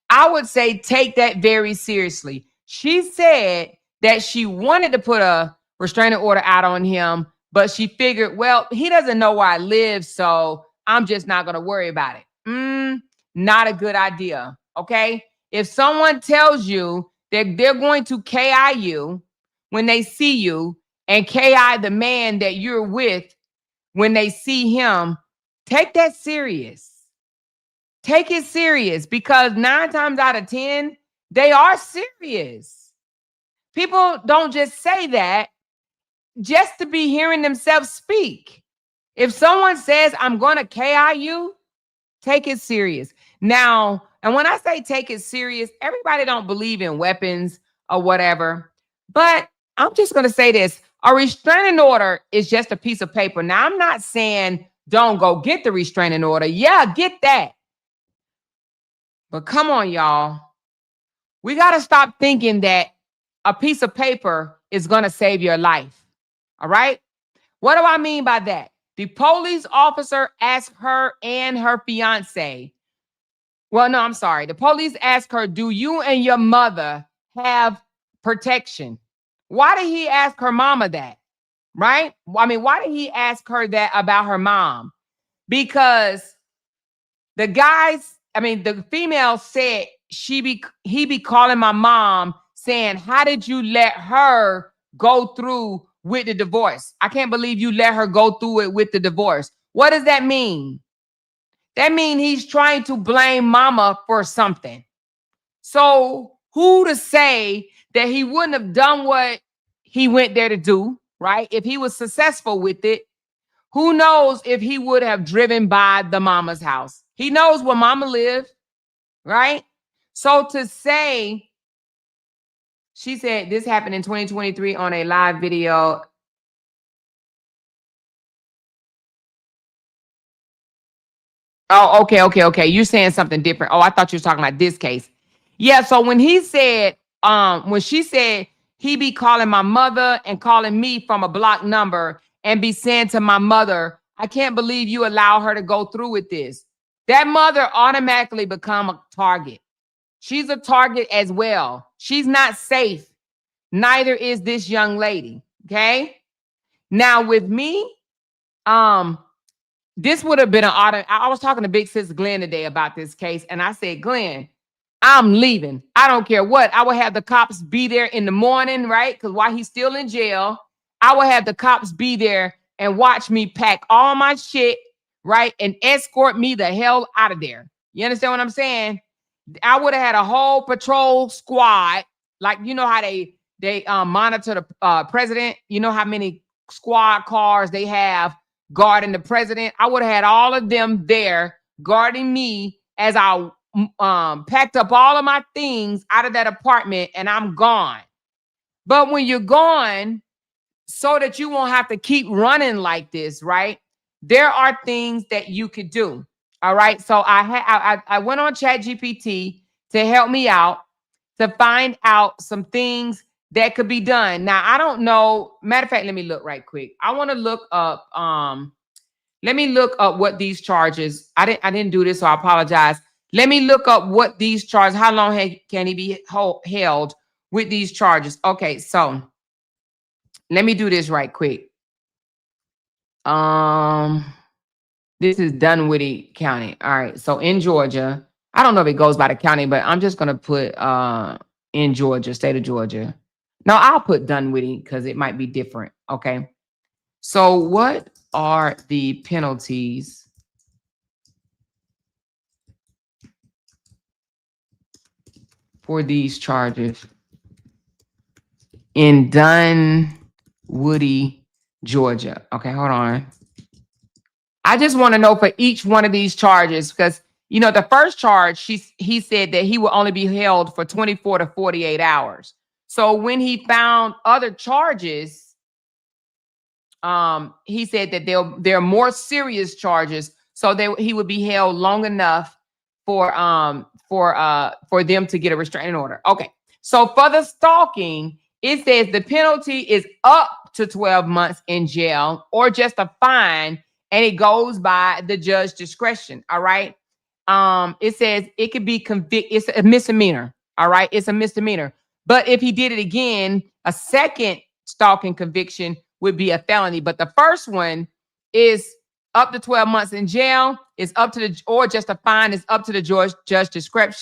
I would say take that very seriously. She said that she wanted to put a restraining order out on him, but she figured, well, he doesn't know where I live, so I'm just not going to worry about it. Not a good idea, okay? If someone tells you that they're going to KI you when they see you and KI the man that you're with when they see him, take that serious. Take it serious, because 9 times out of 10, they are serious. People don't just say that just to be hearing themselves speak. If someone says, I'm going to KI you, take it serious. Now, and when I say take it serious, everybody don't believe in weapons or whatever, but I'm just going to say this. A restraining order is just a piece of paper. Now, I'm not saying don't go get the restraining order. Yeah, get that. But come on, y'all. We got to stop thinking that a piece of paper is going to save your life. All right? What do I mean by that? The police officer asked her and her fiance. Well, no, I'm sorry. The police asked her, do you and your mother have protection? Why did he ask her mama that? Right? I mean, why did he ask her that about her mom? Because the female said he be calling my mom saying, how did you let her go through with the divorce? I can't believe you let her go through it with the divorce. What does that mean? That means he's trying to blame mama for something. So who to say that he wouldn't have done what he went there to do, right? If he was successful with it, who knows if he would have driven by the mama's house? He knows where mama lived, right? So to say, she said this happened in 2023 on a live video. Oh, okay. You're saying something different. Oh, I thought you were talking about this case. Yeah, so when he said, when she said he be calling my mother and calling me from a block number and be saying to my mother, I can't believe you allow her to go through with this. That mother automatically become a target. She's a target as well. She's not safe. Neither is this young lady. Okay. Now with me, this would have been an auto. I was talking to Big Sis Glenn today about this case, and I said, Glenn, I'm leaving. I don't care what. I would have the cops be there in the morning, right? Because while he's still in jail, I would have the cops be there and watch me pack all my shit, right? And escort me the hell out of there. You understand what I'm saying? I would have had a whole patrol squad. Like, you know how they monitor the president? You know how many squad cars they have guarding the president? I would have had all of them there guarding me as I packed up all of my things out of that apartment and I'm gone. But when you're gone, so that you won't have to keep running like this, right? There are things that you could do. All right. So I went on ChatGPT to help me out to find out some things that could be done. Now, I don't know. Matter of fact, let me look right quick. I want to look up let me look up what these charges. I didn't do this, so I apologize. Let me look up what these charges, how long can he be held with these charges? Okay, so let me do this right quick. This is Dunwoody County. All right, so in Georgia, I don't know if it goes by the county, but I'm just gonna put in Georgia, state of Georgia. No, I'll put Dunwoody because it might be different. Okay. So what are the penalties for these charges in Dunwoody, Georgia? Okay, hold on. I just want to know for each one of these charges, because, you know, the first charge, he said that he will only be held for 24 to 48 hours. So when he found other charges, he said that there are more serious charges, so he would be held long enough for them to get a restraining order. Okay, so for the stalking, it says the penalty is up to 12 months in jail or just a fine, and it goes by the judge's discretion. All right. It says it could be convicted. It's a misdemeanor. All right, it's a misdemeanor. But if he did it again, a second stalking conviction would be a felony. But the first one is up to 12 months in jail, is up to the, or just a fine, is up to the judge discretion.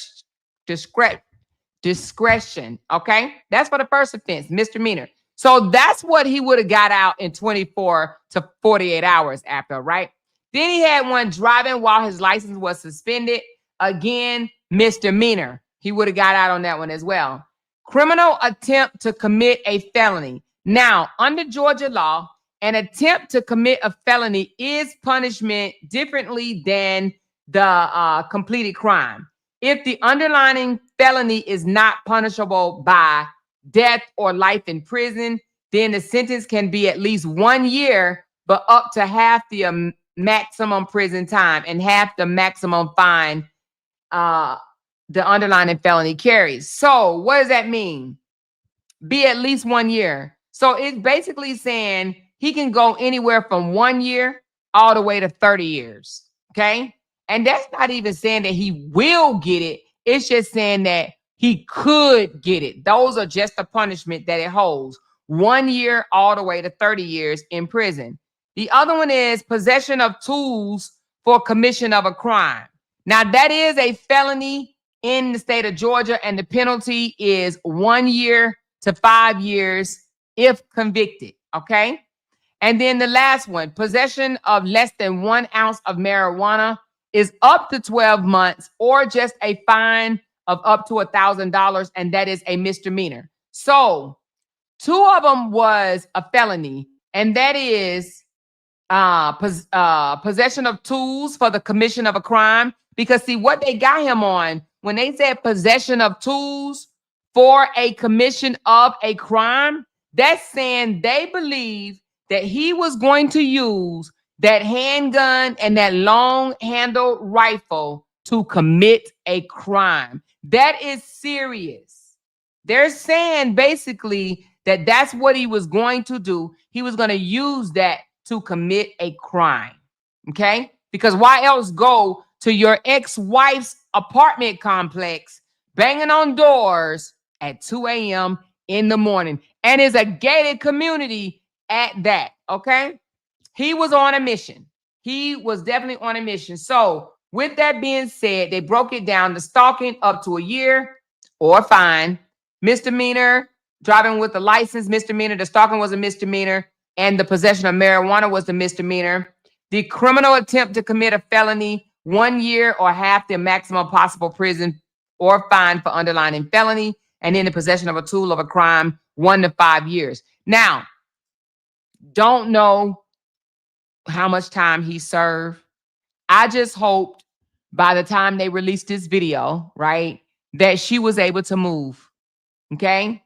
Okay, that's for the first offense, misdemeanor. So that's what he would have got out in 24 to 48 hours after, right? Then he had one driving while his license was suspended. Again, misdemeanor. He would have got out on that one as well. Criminal attempt to commit a felony. Now, under Georgia law, an attempt to commit a felony is punishment differently than the completed crime. If the underlying felony is not punishable by death or life in prison, then the sentence can be at least 1 year, but up to half the maximum prison time and half the maximum fine the underlying felony carries. So what does that mean? Be at least 1 year. So it's basically saying he can go anywhere from 1 year all the way to 30 years. Okay. And that's not even saying that he will get it. It's just saying that he could get it. Those are just the punishment that it holds. 1 year all the way to 30 years in prison. The other one is possession of tools for commission of a crime. Now that is a felony in the state of Georgia, and the penalty is 1 year to 5 years if convicted. Okay. And then the last one, possession of less than 1 ounce of marijuana is up to 12 months or just a fine of up to $1,000. And that is a misdemeanor. So 2 of them was a felony, and that is possession of tools for the commission of a crime. Because see, what they got him on when they said possession of tools for a commission of a crime, that's saying they believe that he was going to use that handgun and that long handled rifle to commit a crime. That is serious. They're saying basically that that's what he was going to do. He was going to use that to commit a crime. Okay? Because why else go to your ex-wife's apartment complex banging on doors at 2 a.m. in the morning? And it's a gated community at that. Okay? He was on a mission. He was definitely on a mission. So with that being said, they broke it down to stalking up to a year or fine, misdemeanor, driving with a license, misdemeanor, the stalking was a misdemeanor, and the possession of marijuana was the misdemeanor. The criminal attempt to commit a felony, 1 year or half the maximum possible prison or fine for underlying felony, and then the possession of a tool of a crime, 1 to 5 years. Now, don't know how much time he served. I just hoped by the time they released this video, right, that she was able to move. Okay.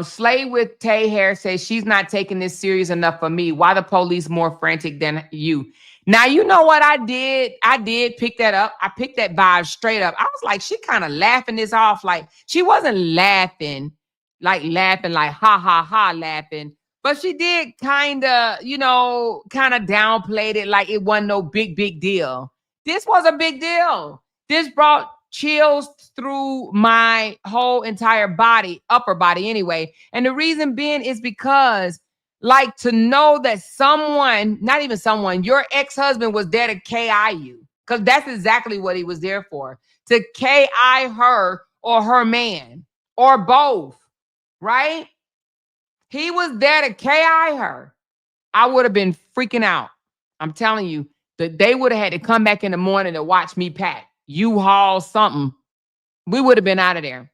Slay with Tay Hair says she's not taking this serious enough for me. Why the police more frantic than you? Now, you know what I did? I did pick that up. I picked that vibe straight up. I was like, she kind of laughing this off. Like, she wasn't laughing like ha, ha, ha, laughing. But she did kind of, kind of downplayed it like it wasn't no big deal. This was a big deal. This brought chills through my whole entire body, upper body anyway. And the reason being is because, like, to know that someone, not even someone, your ex-husband was there to KI you, because that's exactly what he was there for, to KI her or her man or both, right? He was there to KI her. I would have been freaking out. I'm telling you, that they would have had to come back in the morning to watch me pack U-Haul something. We would have been out of there.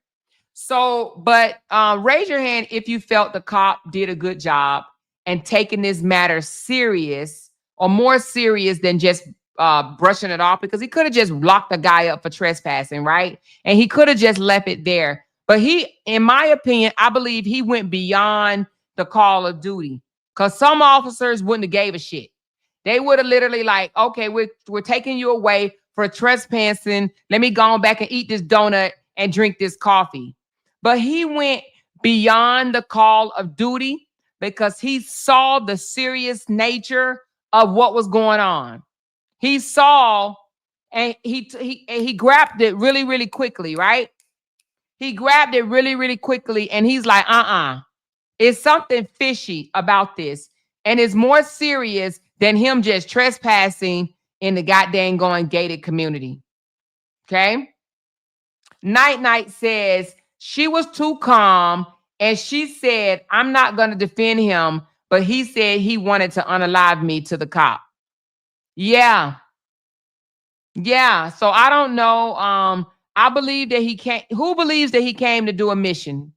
So, but raise your hand if you felt the cop did a good job and taking this matter serious, or more serious than just brushing it off, because he could have just locked the guy up for trespassing, right? And he could have just left it there. But he, in my opinion, I believe he went beyond the call of duty, because some officers wouldn't have gave a shit. They would have literally like, okay, we're taking you away for trespassing. Let me go on back and eat this donut and drink this coffee. But he went beyond the call of duty because he saw the serious nature of what was going on. He saw, and he grabbed it really, really quickly, right? He grabbed it really, really quickly, and he's like, it's something fishy about this. And it's more serious than him just trespassing in the goddamn going gated community. Okay? Night says she was too calm, and she said, I'm not going to defend him, but he said he wanted to unalive me to the cop. Yeah. So I don't know. I believe that he came. Who believes that he came to do a mission?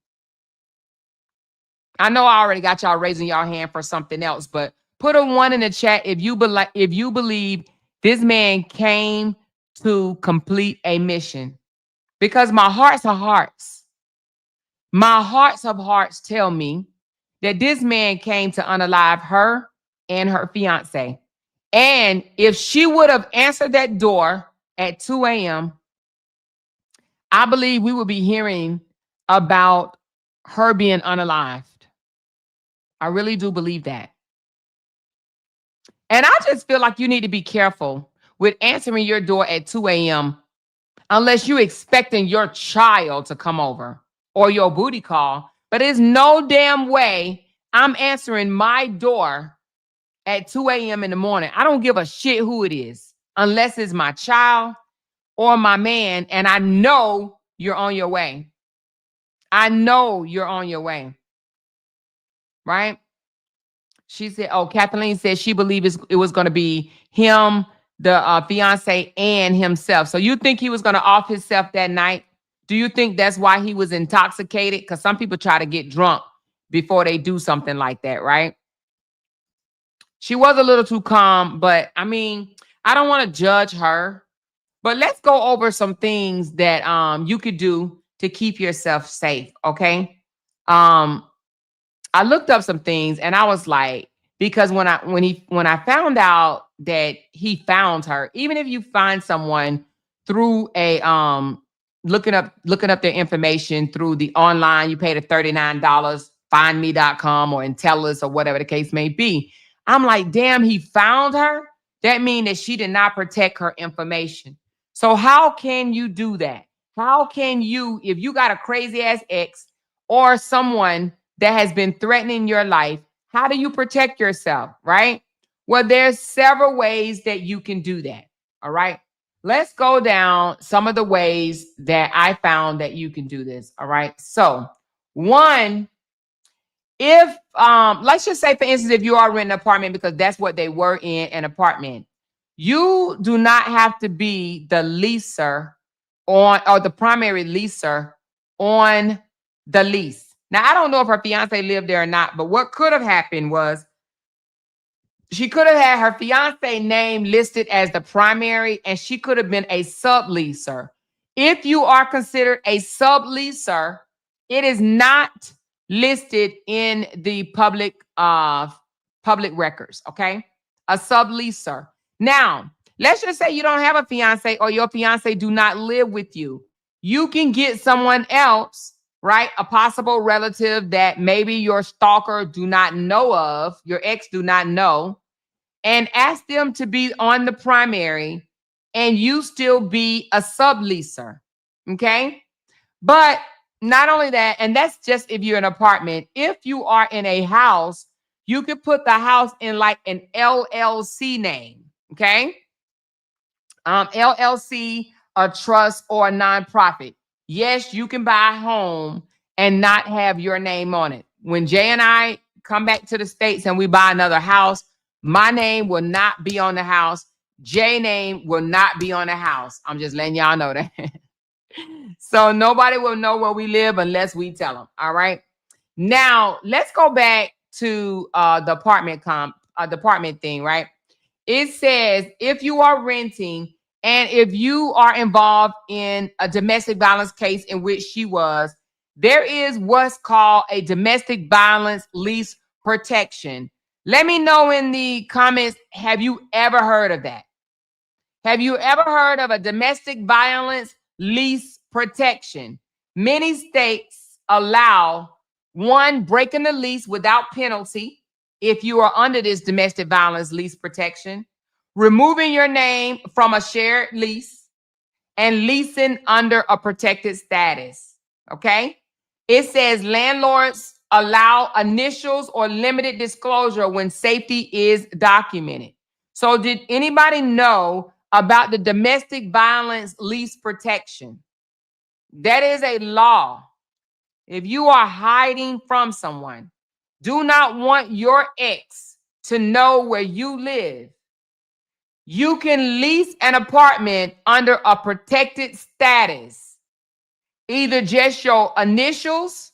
I know I already got y'all raising y'all hand for something else, but put a 1 in the chat if you believe this man came to complete a mission. Because my hearts of hearts tell me that this man came to unalive her and her fiance. And if she would have answered that door at 2 a.m., I believe we will be hearing about her being unalived. I really do believe that. And I just feel like you need to be careful with answering your door at 2 a.m. unless you're expecting your child to come over or your booty call. But there's no damn way I'm answering my door at 2 a.m. in the morning. I don't give a shit who it is, unless it's my child or my man, and I know you're on your way. I know you're on your way, right? She said, oh, Kathleen said she believes it was going to be him, the fiance, and himself. So you think he was going to off himself that night? Do you think that's why he was intoxicated? Because some people try to get drunk before they do something like that, right? She was a little too calm, but I mean, I don't want to judge her. But let's go over some things that you could do to keep yourself safe, okay? I looked up some things and I was like, because when I found out that he found her, even if you find someone through a looking up their information through the online, you pay the $39, findme.com or Intellus or whatever the case may be. I'm like, damn, he found her. That means that she did not protect her information. So how can you do that? How can you, if you got a crazy ass ex or someone that has been threatening your life, how do you protect yourself, right? Well, there's several ways that you can do that, all right? Let's go down some of the ways that I found that you can do this, all right? So, one, if, let's just say, for instance, if you are renting an apartment, because that's what they were in, an apartment, you do not have to be the leaser on, or the primary leaser on the lease. Now, I don't know if her fiance lived there or not, but what could have happened was she could have had her fiance name listed as the primary, and she could have been a subleaser. If you are considered a subleaser, it is not listed in the public records, okay? A subleaser. Now, let's just say you don't have a fiance or your fiance do not live with you. You can get someone else, right? A possible relative that maybe your stalker do not know of, your ex do not know, and ask them to be on the primary and you still be a subleaser, okay? But not only that, and that's just if you're in an apartment. If you are in a house, you could put the house in like an LLC name, okay? LLC, a trust, or a nonprofit. Yes, you can buy a home and not have your name on it. When Jay and I come back to the States and we buy another house, my name will not be on the house. Jay's name will not be on the house. I'm just letting y'all know that. So nobody will know where we live unless we tell them. All right. Now let's go back to the apartment thing, right? It says if you are renting and if you are involved in a domestic violence case in which she was, there is what's called a domestic violence lease protection. Let me know in the comments, have you ever heard of that? Have you ever heard of a domestic violence lease protection? Many states allow one, breaking the lease without penalty if you are under this domestic violence lease protection, removing your name from a shared lease, and leasing under a protected status. Okay? It says landlords allow initials or limited disclosure when safety is documented. So did anybody know about the domestic violence lease protection? That is a law. If you are hiding from someone, do not want your ex to know where you live, you can lease an apartment under a protected status, either just your initials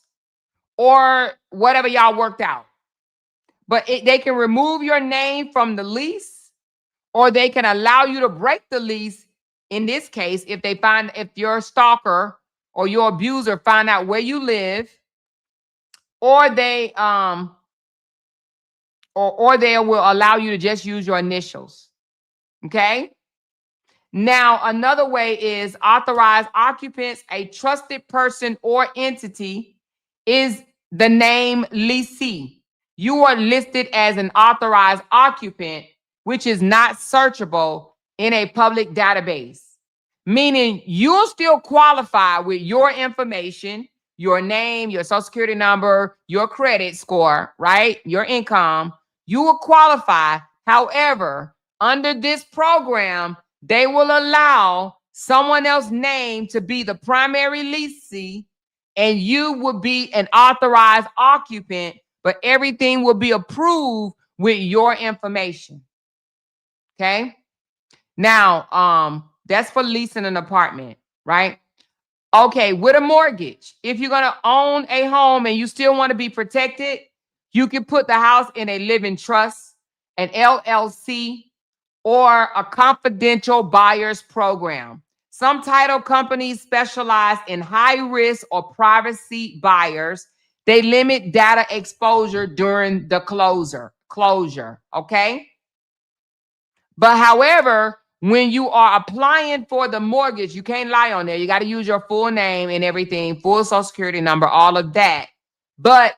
or whatever y'all worked out. But they can remove your name from the lease, or they can allow you to break the lease. In this case, if your stalker or your abuser find out where you live, or they will allow you to just use your initials. Okay? Now, another way is authorized occupants. A trusted person or entity is the name leasee. You are listed as an authorized occupant, which is not searchable in a public database, meaning you'll still qualify with your information, your name, your social security number, your credit score, right? Your income. You will qualify. However, under this program, they will allow someone else's name to be the primary leasee, and you will be an authorized occupant, but everything will be approved with your information. Okay? Now, that's for leasing an apartment, right? Okay, with a mortgage, if you're going to own a home and you still want to be protected, you can put the house in a living trust, an LLC, or a confidential buyers program. Some title companies specialize in high risk or privacy buyers. They limit data exposure during the closure, okay? But however, when you are applying for the mortgage, you can't lie on there. You got to use your full name and everything, full social security number, all of that. But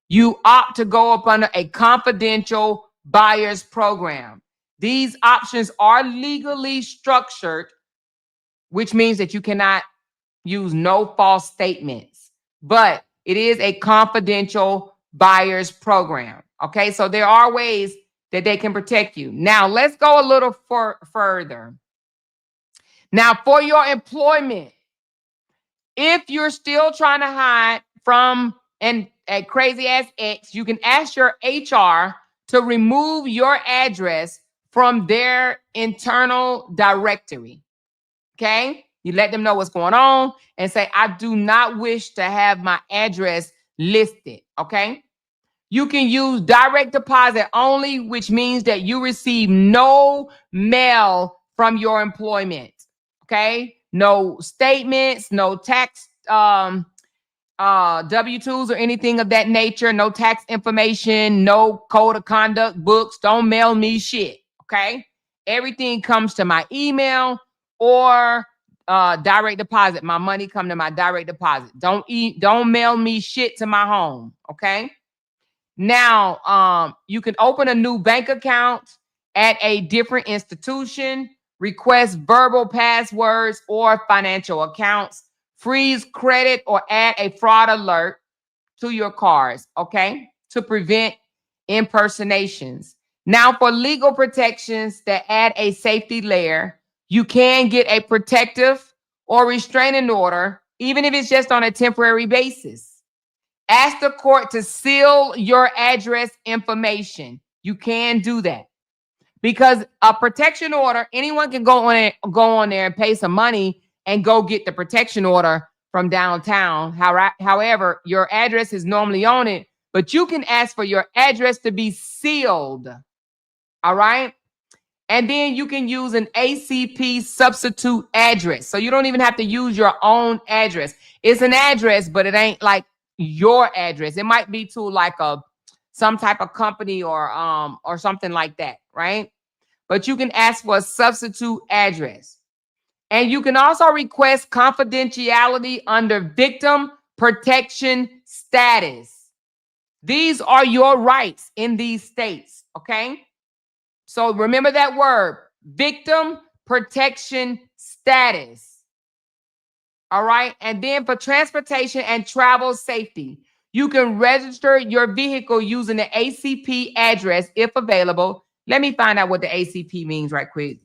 you opt to go up under a confidential buyers program. These options are legally structured, which means that you cannot use no false statements, but it is a confidential buyers program. Okay, so there are ways that they can protect you. Now, let's go a little further. Now, for your employment, if you're still trying to hide from a crazy ass ex, you can ask your HR to remove your address from their internal directory. Okay? You let them know what's going on and say, I do not wish to have my address listed. Okay? You can use direct deposit only, which means that you receive no mail from your employment. Okay? No statements, no tax W-2s or anything of that nature, no tax information, no code of conduct books. Don't mail me shit. Okay? Everything comes to my email or direct deposit. My money come to my direct deposit. Don't mail me shit to my home. Okay? Now, you can open a new bank account at a different institution, request verbal passwords or financial accounts, freeze credit or add a fraud alert to your cards, okay, to prevent impersonations. Now, for legal protections that add a safety layer, you can get a protective or restraining order, even if it's just on a temporary basis. Ask the court to seal your address information. You can do that because a protection order, anyone can go on there and pay some money and go get the protection order from downtown. However, your address is normally on it, but you can ask for your address to be sealed. All right. And then you can use an ACP substitute address. So you don't even have to use your own address. It's an address, but it ain't like your address. It might be to like some type of company or something like that, right? But you can ask for a substitute address. And you can also request confidentiality under victim protection status. These are your rights in these states, okay? So remember that word, victim protection status. All right. And then for transportation and travel safety, you can register your vehicle using the ACP address if available. Let me find out what the ACP means right quick.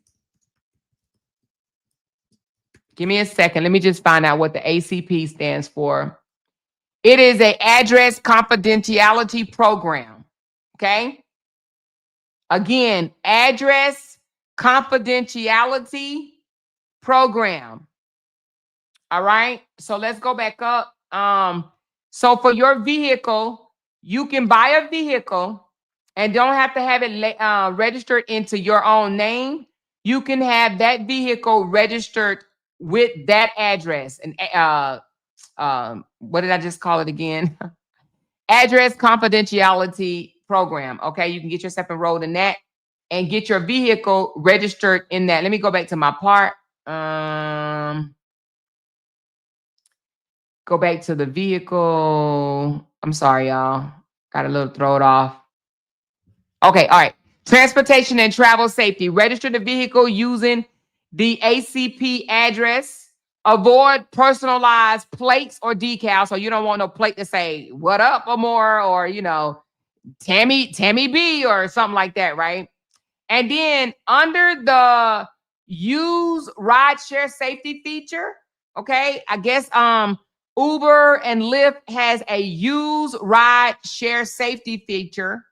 Give me a second. Let me just find out what the ACP stands for. It is an address confidentiality program. Okay. Again, address confidentiality program. All right. So let's go back up. So for your vehicle, you can buy a vehicle and don't have to have it registered into your own name. You can have that vehicle registered with that address. And what did I just call it again? Address confidentiality program. Okay, you can get yourself enrolled in that and get your vehicle registered in that. Let me go back to my part. Go back to the vehicle. I'm sorry, y'all. Got a little thrown off. Okay, all right. Transportation and travel safety. Register the vehicle using the ACP address. Avoid personalized plates or decals. So you don't want no plate to say "What up" or more, or Tammy B or something like that, right? And then under the use rideshare safety feature, okay, I guess Uber and Lyft has a use rideshare safety feature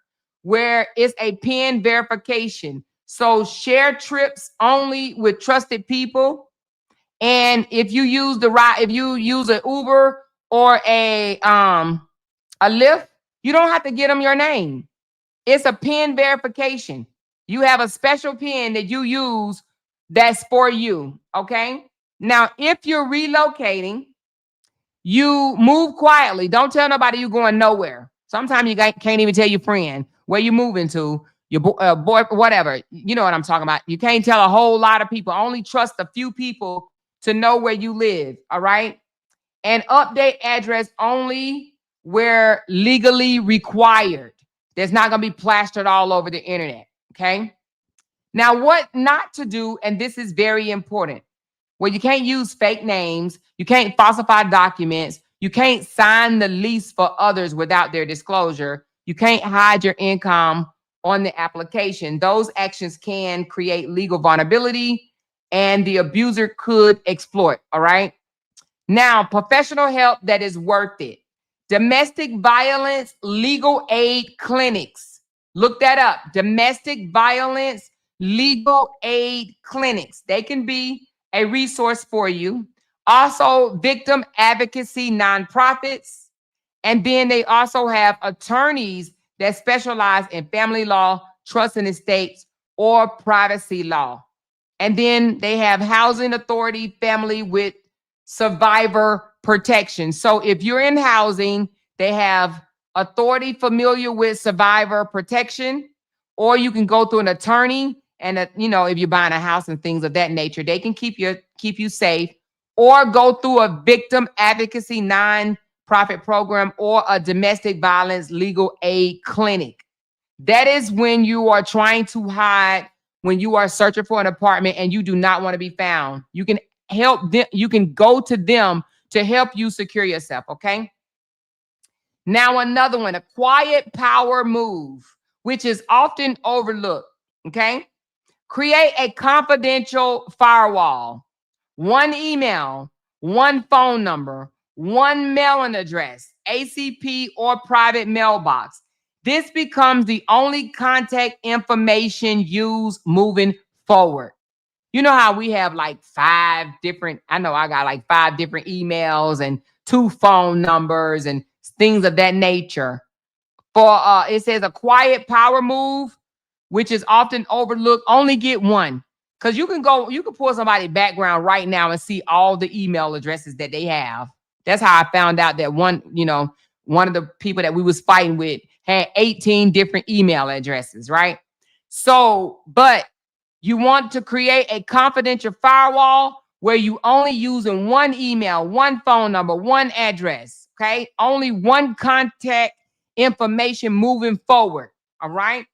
where it's a PIN verification. So share trips only with trusted people. And if you use if you use an Uber or a Lyft, you don't have to get them your name. It's a PIN verification. You have a special PIN that you use that's for you, okay? Now, if you're relocating, you move quietly. Don't tell nobody you're going nowhere. Sometimes you can't even tell your friend where you're moving to, your boy, whatever. You know what I'm talking about. You can't tell a whole lot of people. Only trust a few people to know where you live, all right? And update address only where legally required. There's not going to be plastered all over the internet, okay? Now, what not to do, and this is very important. Well, you can't use fake names. You can't falsify documents. You can't sign the lease for others without their disclosure. You can't hide your income on the application. Those actions can create legal vulnerability, and the abuser could exploit, all right? Now, professional help that is worth it. Domestic violence legal aid clinics. Look that up. Domestic violence legal aid clinics. They can be a resource for you. Also, victim advocacy nonprofits. And then they also have attorneys that specialize in family law, trust and estates, or privacy law. And then they have housing authority, family with survivor protection. So if you're in housing, they have authority familiar with survivor protection, or you can go through an attorney. And if you're buying a house and things of that nature, they can keep you safe, or go through a victim advocacy non-profit program or a domestic violence legal aid clinic. That is when you are trying to hide, when you are searching for an apartment and you do not want to be found. You can help them. You can go to them to help you secure yourself. Okay. Now, another one, a quiet power move, which is often overlooked. Okay. Create a confidential firewall, one email, one phone number, one mailing address, ACP or private mailbox. This becomes the only contact information used moving forward. You know how we have like I got like 5 different emails and 2 phone numbers and things of that nature. For it says a quiet power move, which is often overlooked, only get one. Because you can pull somebody's background right now and see all the email addresses that they have. That's how I found out that one of the people that we was fighting with had 18 different email addresses, right? So, but you want to create a confidential firewall where you only using one email, one phone number, one address, okay? Only one contact information moving forward, all right?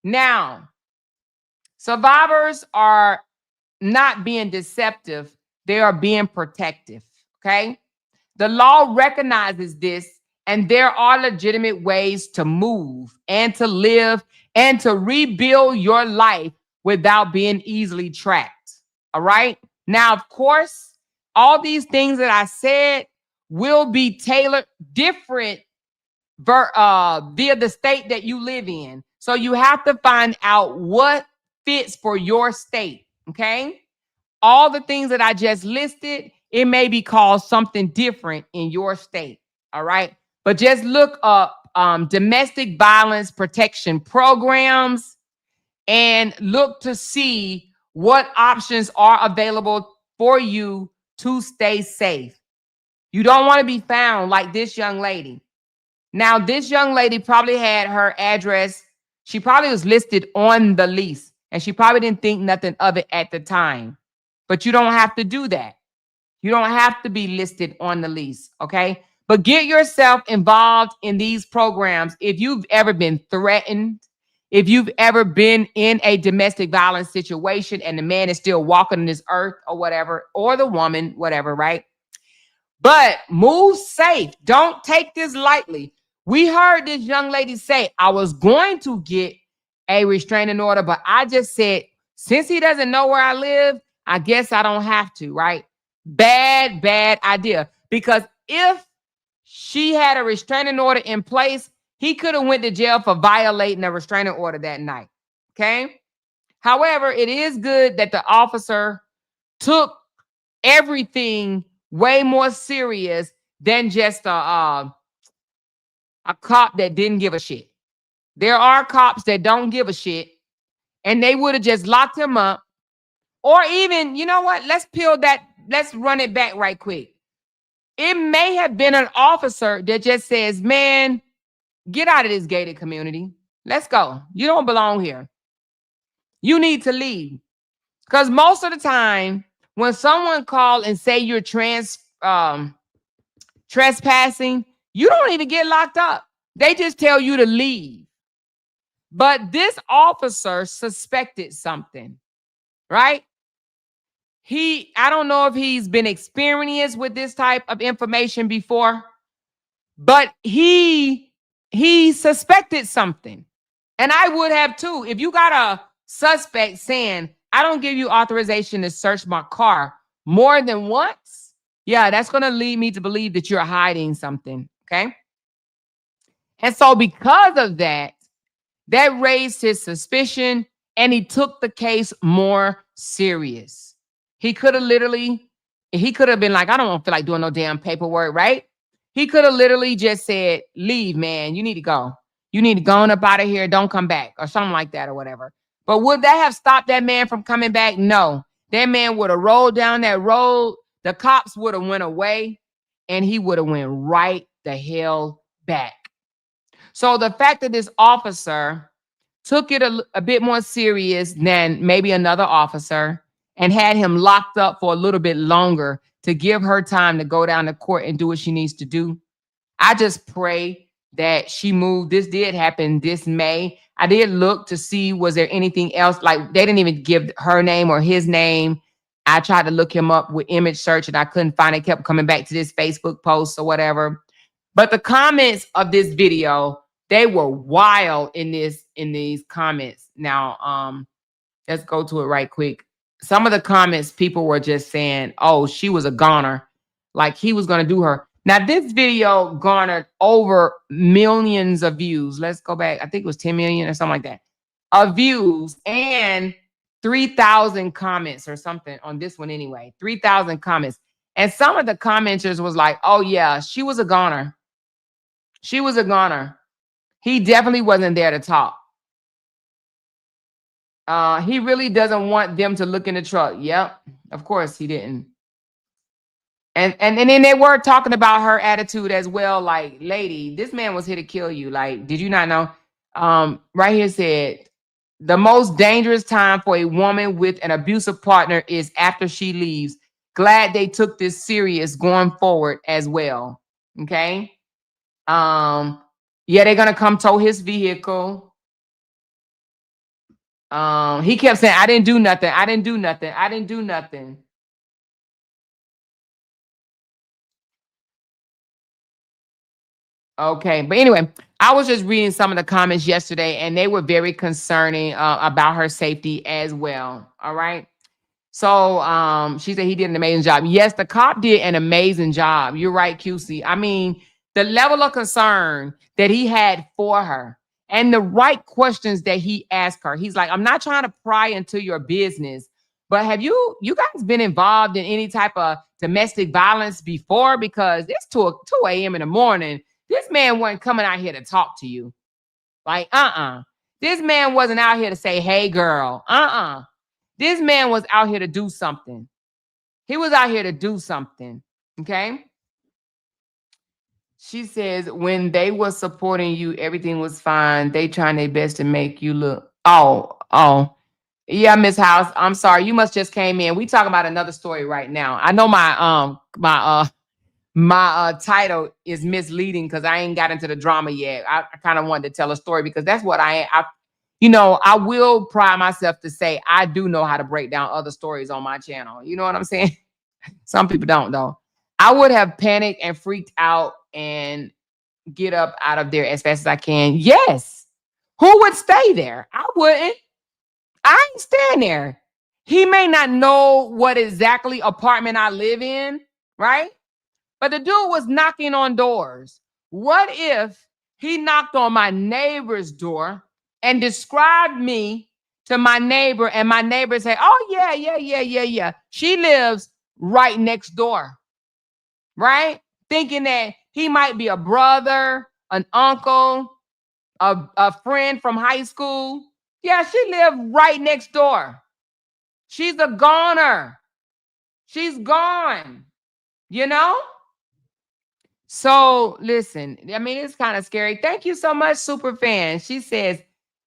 Now, survivors are not being deceptive. They are being protective, okay? The law recognizes this, and there are legitimate ways to move and to live and to rebuild your life without being easily tracked, all right? Now, of course, all these things that I said will be tailored different via the state that you live in. So you have to find out what fits for your state, okay? All the things that I just listed, it may be called something different in your state, all right? But just look up domestic violence protection programs and look to see what options are available for you to stay safe. You don't want to be found like this young lady. Now, this young lady probably had her address. She probably was listed on the lease, and she probably didn't think nothing of it at the time. but you don't have to do that. You don't have to be listed on the lease, okay? But get yourself involved in these programs if you've ever been threatened, if you've ever been in a domestic violence situation and the man is still walking this earth or whatever, or the woman, whatever, right? But move safe. Don't take this lightly. We heard this young lady say, I was going to get a restraining order, but I just said, since he doesn't know where I live, I guess I don't have to, right? Bad idea. Because if she had a restraining order in place, he could have went to jail for violating a restraining order that night, okay? However, it is good that the officer took everything way more serious than just a cop that didn't give a shit. There are cops that don't give a shit, and they would have just locked him up. Or even, you know what? Let's run it back right quick. It may have been an officer that just says, man, get out of this gated community. Let's go. You don't belong here. You need to leave. Because most of the time, when someone calls and say you're trespassing, you don't even get locked up. They just tell you to leave. But this officer suspected something, right? I don't know if he's been experienced with this type of information before, but he suspected something. And I would have too. If you got a suspect saying, I don't give you authorization to search my car more than once, yeah, that's going to lead me to believe that you're hiding something, okay? And so because of that, that raised his suspicion, and he took the case more serious. He could have been like, I don't feel like doing no damn paperwork, right? He could have literally just said, leave, man. You need to go. You need to go on up out of here. Don't come back, or something like that, or whatever. But would that have stopped that man from coming back? No. That man would have rolled down that road. The cops would have went away, and he would have went right the hell back. So the fact that this officer took it a bit more serious than maybe another officer and had him locked up for a little bit longer to give her time to go down to court and do what she needs to do. I just pray that she moved. This did happen this May. I did look to see, was there anything else? Like, they didn't even give her name or his name. I tried to look him up with image search and I couldn't find it. Kept coming back to this Facebook post or whatever. But the comments of this video, they were wild in these comments. Now, let's go to it right quick. Some of the comments, people were just saying, oh, she was a goner. Like he was going to do her. Now, this video garnered over millions of views. Let's go back. I think it was 10 million or something like that. Of views and 3,000 comments or something on this one anyway. 3,000 comments. And some of the commenters was like, oh, yeah, she was a goner. She was a goner. He definitely wasn't there to talk. He really doesn't want them to look in the truck. Yep, of course he didn't. And then they were talking about her attitude as well. Like, lady, this man was here to kill you. Like, did you not know? Right here said, the most dangerous time for a woman with an abusive partner is after she leaves. Glad they took this serious going forward as well. Okay. Yeah, they're gonna come tow his vehicle. He kept saying, I didn't do nothing. I didn't do nothing. I didn't do nothing. Okay, but anyway, I was just reading some of the comments yesterday, and they were very concerning about her safety as well. All right. So she said he did an amazing job. Yes, the cop did an amazing job. You're right, QC. I mean, the level of concern that he had for her and the right questions that he asked her. He's like, I'm not trying to pry into your business, but have you guys been involved in any type of domestic violence before? Because it's 2 a.m. in the morning. This man wasn't coming out here to talk to you. Like, This man wasn't out here to say, hey, girl. This man was out here to do something. He was out here to do something. Okay. She says, when they were supporting you, everything was fine. They trying their best to make you look. Oh. Yeah, Miss House. I'm sorry. You must just came in. We talking about another story right now. I know my title is misleading because I ain't got into the drama yet. I kind of wanted to tell a story because that's what I will pride myself to say I do know how to break down other stories on my channel. You know what I'm saying? Some people don't though. I would have panicked and freaked out and get up out of there as fast as I can. Yes. Who would stay there? I wouldn't. I ain't staying there. He may not know what exactly apartment I live in, right? But the dude was knocking on doors. What if he knocked on my neighbor's door and described me to my neighbor, and my neighbor say, "Oh, yeah. She lives right next door," right? Thinking that he might be a brother, an uncle, a friend from high school. Yeah, she lived right next door. She's a goner. She's gone, you know? So listen, I mean, it's kind of scary. Thank you so much, super fan. She says,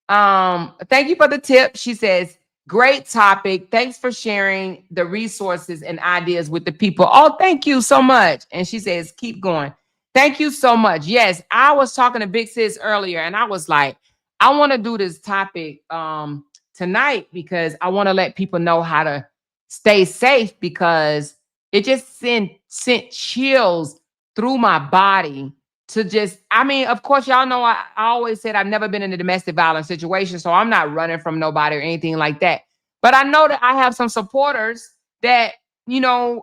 thank you for the tip. She says, great topic. Thanks for sharing the resources and ideas with the people. Oh, thank you so much. And she says, keep going. Thank you so much. Yes, I was talking to Big Sis earlier, and I was like, I want to do this topic tonight because I want to let people know how to stay safe, because it just sent chills through my body to just, I mean, of course, y'all know I always said I've never been in a domestic violence situation, so I'm not running from nobody or anything like that. But I know that I have some supporters that,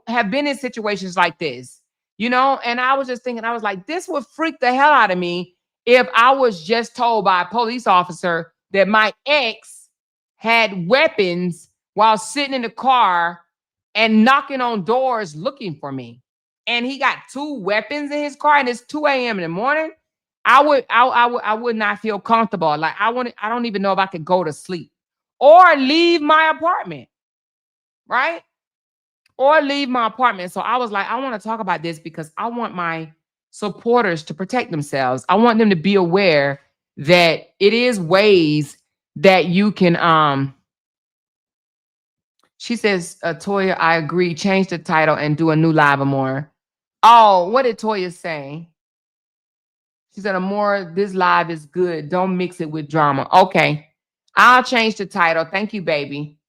have been in situations like this, and I was just thinking, I was like, this would freak the hell out of me if I was just told by a police officer that my ex had weapons while sitting in the car and knocking on doors looking for me. And he got 2 weapons in his car, and it's 2 a.m. in the morning. I would not feel comfortable. Like I don't even know if I could go to sleep or leave my apartment, right? Or leave my apartment. So I was like, I want to talk about this because I want my supporters to protect themselves. I want them to be aware that it is ways that you can she says, Toya, I agree. Change the title and do a new live more. Oh, what did Toya say? She said, Amora, this live is good. Don't mix it with drama. Okay. I'll change the title. Thank you, baby.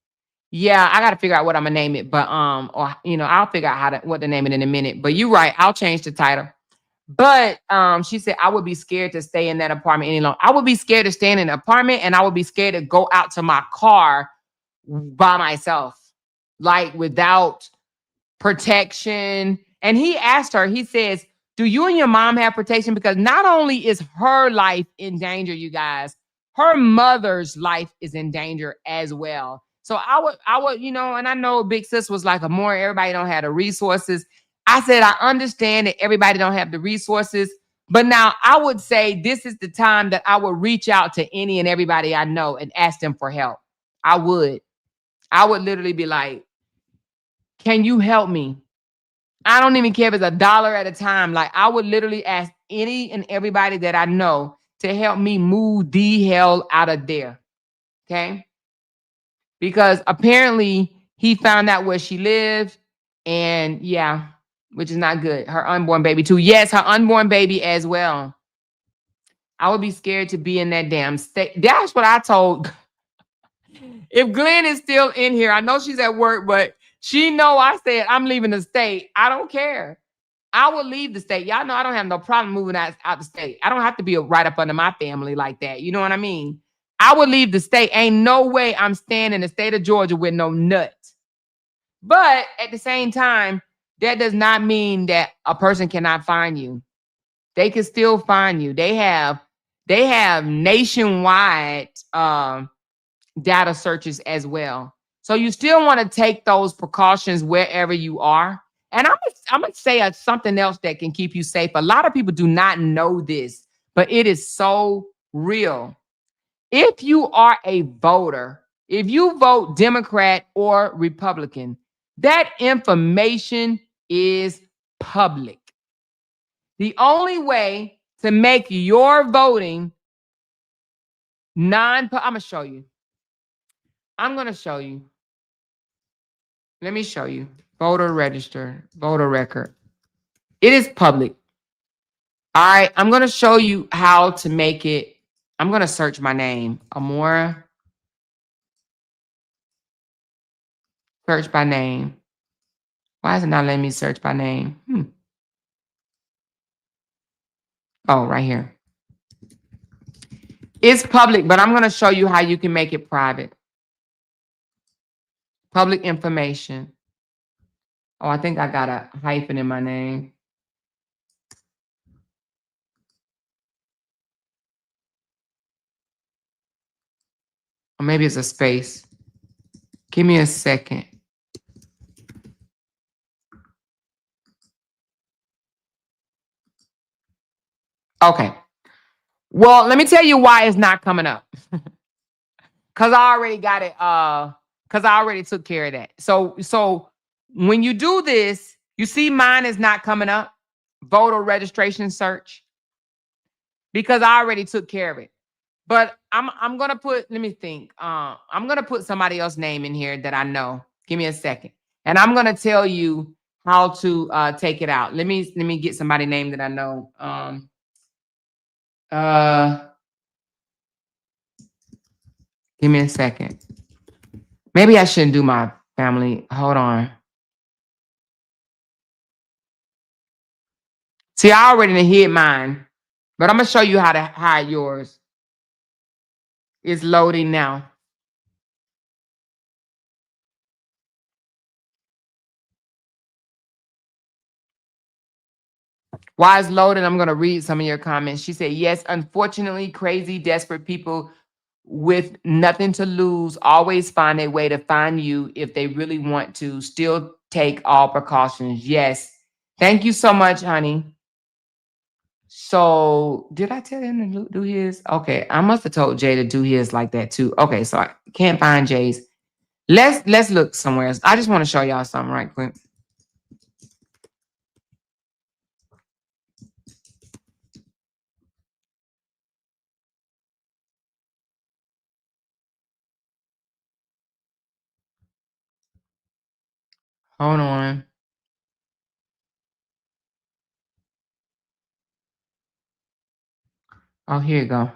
Yeah, I got to figure out what I'm gonna name it, but I'll figure out what to name it in a minute. But you're right, I'll change the title. But she said I would be scared to stay in that apartment any longer. I would be scared to stay in an apartment, and I would be scared to go out to my car by myself, like without protection. And he asked her, he says, do you and your mom have protection? Because not only is her life in danger, you guys, her mother's life is in danger as well. So I would, and I know Big Sis was like, more everybody don't have the resources. I said, I understand that everybody don't have the resources, but now I would say this is the time that I would reach out to any and everybody I know and ask them for help. I would literally be like, can you help me? I don't even care if it's $1 at a time. Like, I would literally ask any and everybody that I know to help me move the hell out of there. Okay? Because apparently he found out where she lived, and yeah, which is not good. Her unborn baby too. Yes, her unborn baby as well. I would be scared to be in that damn state. That's what I told. If Glenn is still in here, I know she's at work, but she know I said I'm leaving the state. I don't care. I will leave the state. Y'all know I don't have no problem moving out the state. I don't have to be right up under my family like that. You know what I mean? I would leave the state. Ain't no way I'm staying in the state of Georgia with no nut. But at the same time, that does not mean that a person cannot find you. They can still find you. They have nationwide data searches as well. So you still want to take those precautions wherever you are. And I'm gonna say something else that can keep you safe. A lot of people do not know this, but it is so real. If you are a voter, if you vote Democrat or Republican, that information is public. The only way to make your voting I'm gonna show you. I'm going to show you. Let me show you. Voter register, voter record. It is public. All right. I'm going to show you how to make it. I'm going to search my name. Amora. Search by name. Why is it not letting me search by name? Oh, right here. It's public, but I'm going to show you how you can make it private. Public information. Oh, I think I got a hyphen in my name. Or maybe it's a space. Give me a second. Okay. Well, let me tell you why it's not coming up. Because I already got it. Because I already took care of that. So when you do this, you see mine is not coming up. Voter registration search. Because I already took care of it. But I'm gonna put, let me think. I'm gonna put somebody else's name in here that I know. Give me a second. And I'm gonna tell you how to take it out. Let me get somebody's name that I know. Give me a second. Maybe I shouldn't do my family. Hold on. See, I already hid mine, but I'm gonna show you how to hide yours. It's loading now. While it's loading, I'm gonna read some of your comments. She said, yes, unfortunately, crazy, desperate people with nothing to lose always find a way to find you if they really want to. Still take all precautions. Yes. Thank you so much, honey. So did I tell him to do his? Okay, I must have told Jay to do his like that too. Okay, so I can't find Jay's. Let's look somewhere else. I just want to show y'all something right quick. Hold on. Oh, here you go.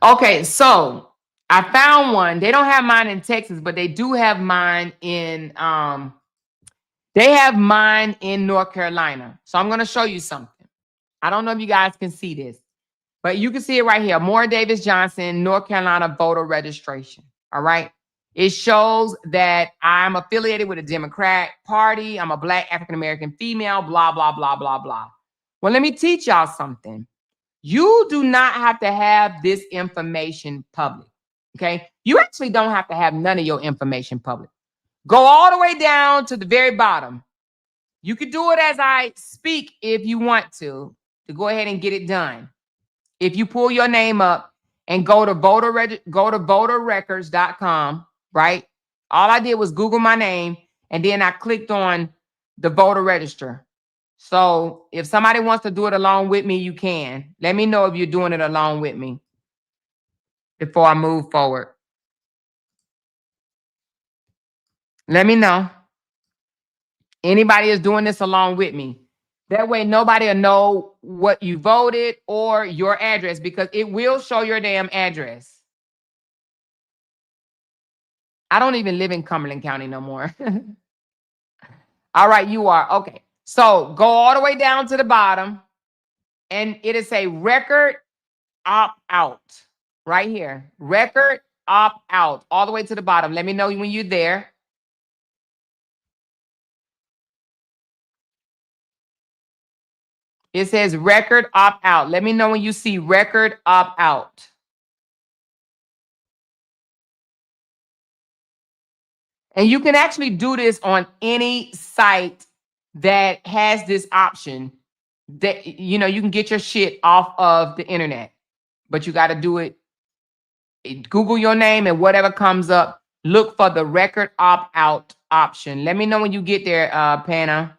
Okay, so I found one. They don't have mine in Texas, but they do have mine in North Carolina. So I'm gonna show you something. I don't know if you guys can see this, but you can see it right here. Maura Davis Johnson, North Carolina voter registration. All right. It shows that I'm affiliated with a Democrat Party. I'm a Black African American female, blah, blah, blah, blah, blah. Well, let me teach y'all something. You do not have to have this information public. Okay. You actually don't have to have none of your information public. Go all the way down to the very bottom. You could do it as I speak if you want to go ahead and get it done. If you pull your name up and go to voterrecords.com, right? All I did was Google my name and then I clicked on the voter register. So if somebody wants to do it along with me, you can. Let me know if you're doing it along with me before I move forward. Let me know. Anybody is doing this along with me. That way nobody will know what you voted or your address because it will show your damn address. I don't even live in Cumberland County no more. All right, you are. Okay. So go all the way down to the bottom and it'll say record opt out right here. Record opt out all the way to the bottom. Let me know when you're there. It says record opt out. Let me know when you see record opt out. And you can actually do this on any site that has this option that, you know, you can get your shit off of the internet, but you got to do it. Google your name and whatever comes up, look for the record opt out option. Let me know when you get there, Panna.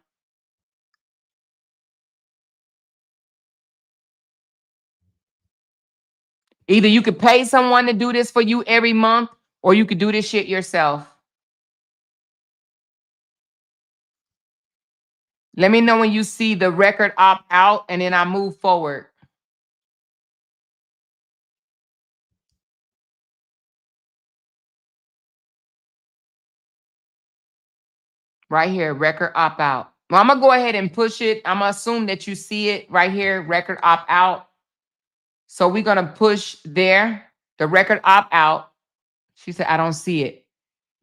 Either you could pay someone to do this for you every month, or you could do this shit yourself. Let me know when you see the record opt out, and then I move forward. Right here, record opt out. Well, I'm going to go ahead and push it. I'm going to assume that you see it right here, record opt out. So we're going to push there, the record opt out. She said, I don't see it.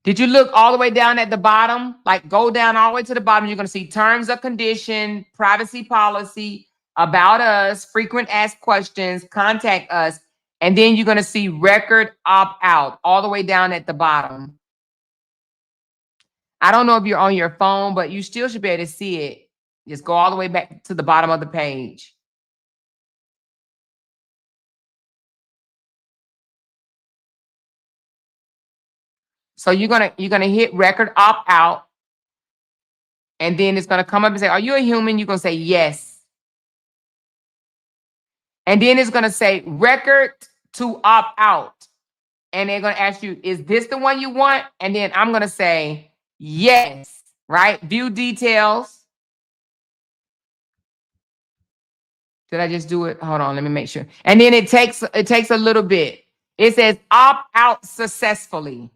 Did you look all the way down at the bottom? Like go down all the way to the bottom. You're going to see terms of condition, privacy policy, about us, frequent asked questions, contact us. And then you're going to see record opt out all the way down at the bottom. I don't know if you're on your phone, but you still should be able to see it. Just go all the way back to the bottom of the page. So you're gonna hit record opt out, and then it's gonna come up and say, "Are you a human?" You're gonna say yes, and then it's gonna say record to opt out, and they're gonna ask you, "Is this the one you want?" And then I'm gonna say yes. Right? View details. Did I just do it? Hold on, let me make sure. And then it takes a little bit. It says opt out successfully.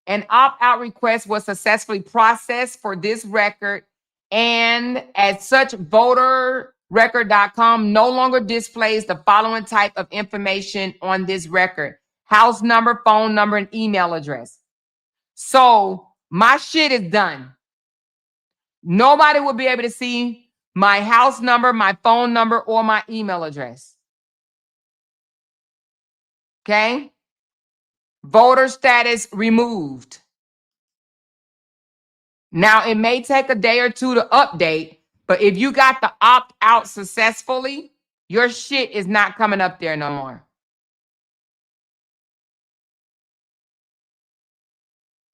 An opt-out request was successfully processed for this record, and as such, voterrecord.com no longer displays the following type of information on this record: house number, phone number, and email address. So my shit is done. Nobody will be able to see my house number, my phone number, or my email address. Okay? Voter status removed. Now, it may take a day or two to update, but if you got the opt out successfully, your shit is not coming up there no more.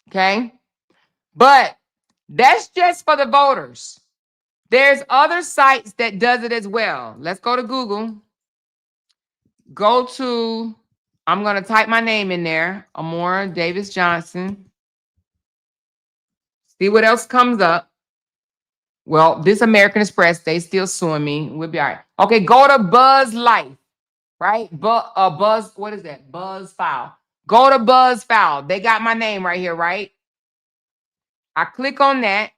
Okay? But that's just for the voters. There's other sites that does it as well. Let's go to Google. Go to, I'm going to type my name in there, Amora Davis Johnson. See what else comes up. Well, this American Express, they still suing me. We'll be all right. Okay, go to Buzz Life, right? Buzz, what is that? Buzz File. Go to Buzz File. They got my name right here, right? I click on that.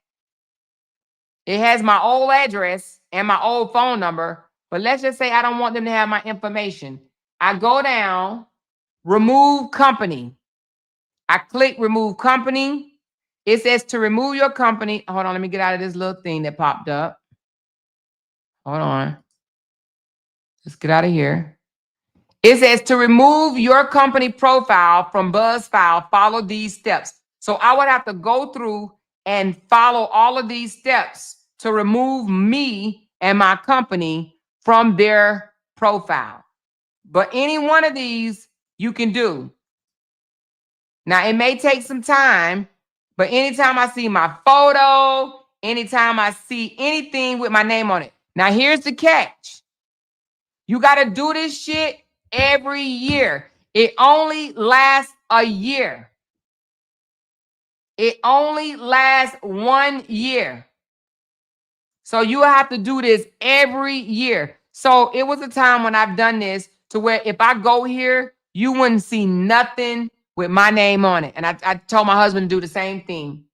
It has my old address and my old phone number, but let's just say I don't want them to have my information. I go down, remove company. I click remove company. It says to remove your company. Hold on, let me get out of this little thing that popped up. Hold on. Let's get out of here. It says to remove your company profile from Buzz File, follow these steps. So I would have to go through and follow all of these steps to remove me and my company from their profile. But any one of these you can do. Now, it may take some time, but anytime I see my photo, anytime I see anything with my name on it. Now, here's the catch. You got to do this shit every year. It only lasts a year. It only lasts 1 year. So you have to do this every year. So it was a time when I've done this to where if I go here, you wouldn't see nothing with my name on it. And I told my husband to do the same thing.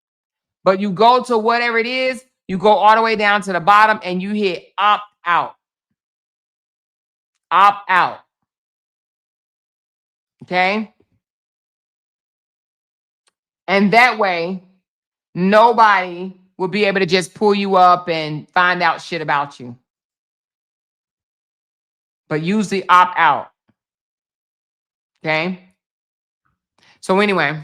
But you go to whatever it is, you go all the way down to the bottom and you hit opt out. Opt out. Okay? And that way, nobody will be able to just pull you up and find out shit about you. But usually opt out. Okay? So anyway,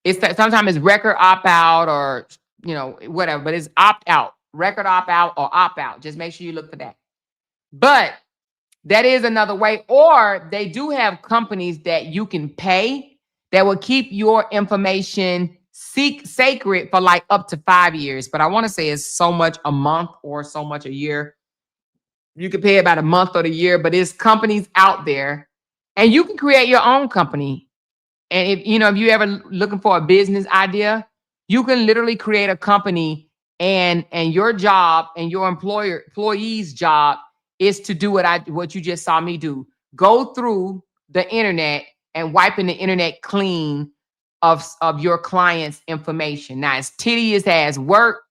it's that sometimes it's record opt out or, you know, whatever, but it's opt out. Record opt out or opt out. Just make sure you look for that. But that is another way. Or they do have companies that you can pay that will keep your information sacred for like up to 5 years. But I want to say it's so much a month or so much a year. You can pay it by the month or the year, but there's companies out there, and you can create your own company. And if you know, if you ever looking for a business idea, you can literally create a company, and your job and your employee's job is to do what you just saw me do. Go through the internet and wiping the internet clean of your client's information. Now it's tedious as work,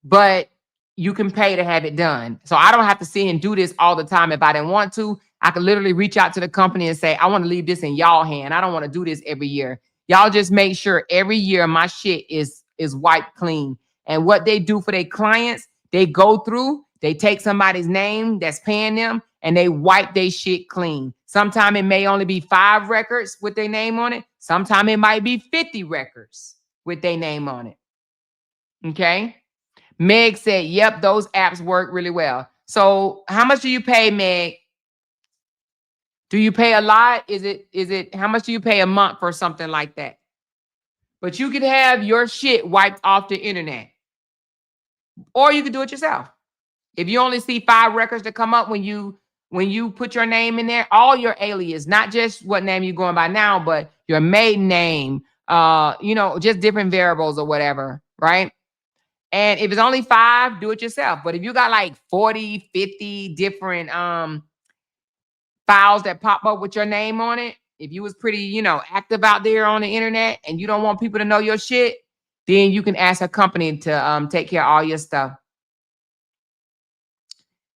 but you can pay to have it done. So I don't have to sit and do this all the time. If I didn't want to, I could literally reach out to the company and say, I want to leave this in y'all hand. I don't want to do this every year. Y'all just make sure every year my shit is wiped clean. And what they do for their clients, they go through, they take somebody's name that's paying them, and they wipe their shit clean. Sometimes it may only be 5 records with their name on it. Sometimes it might be 50 records with their name on it. Okay? Meg said, yep, those apps work really well. So how much do you pay, Meg? Do you pay a lot? Is it how much do you pay a month for something like that? But you could have your shit wiped off the internet. Or you could do it yourself. If you only see 5 records that come up when you put your name in there, all your alias, not just what name you're going by now, but your maiden name, just different variables or whatever, right? And if it's only 5, do it yourself. But if you got like 40, 50 different files that pop up with your name on it, if you was pretty, active out there on the internet and you don't want people to know your shit, then you can ask a company to take care of all your stuff.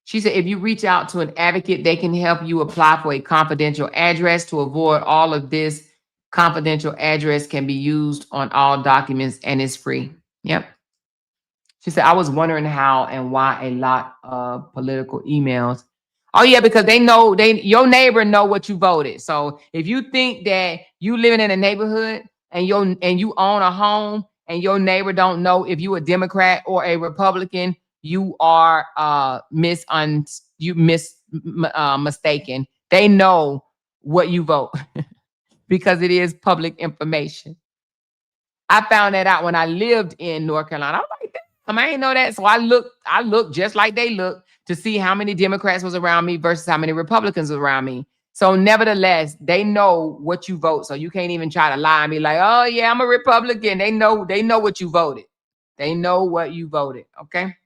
She said, if you reach out to an advocate, they can help you apply for a confidential address to avoid all of this. Confidential address can be used on all documents and it's free. Yep. She said, I was wondering how and why a lot of political emails. Oh, yeah, because they know your neighbor know what you voted. So if you think that you living in a neighborhood and you own a home and your neighbor don't know if you a Democrat or a Republican, you are mistaken. They know what you vote because it is public information. I found that out when I lived in North Carolina. I was like, damn, I ain't know that. So I looked just like they look to see how many Democrats was around me versus how many Republicans was around me. So nevertheless, they know what you vote. So you can't even try to lie and be like, oh yeah, I'm a Republican. They know what you voted. They know what you voted. Okay.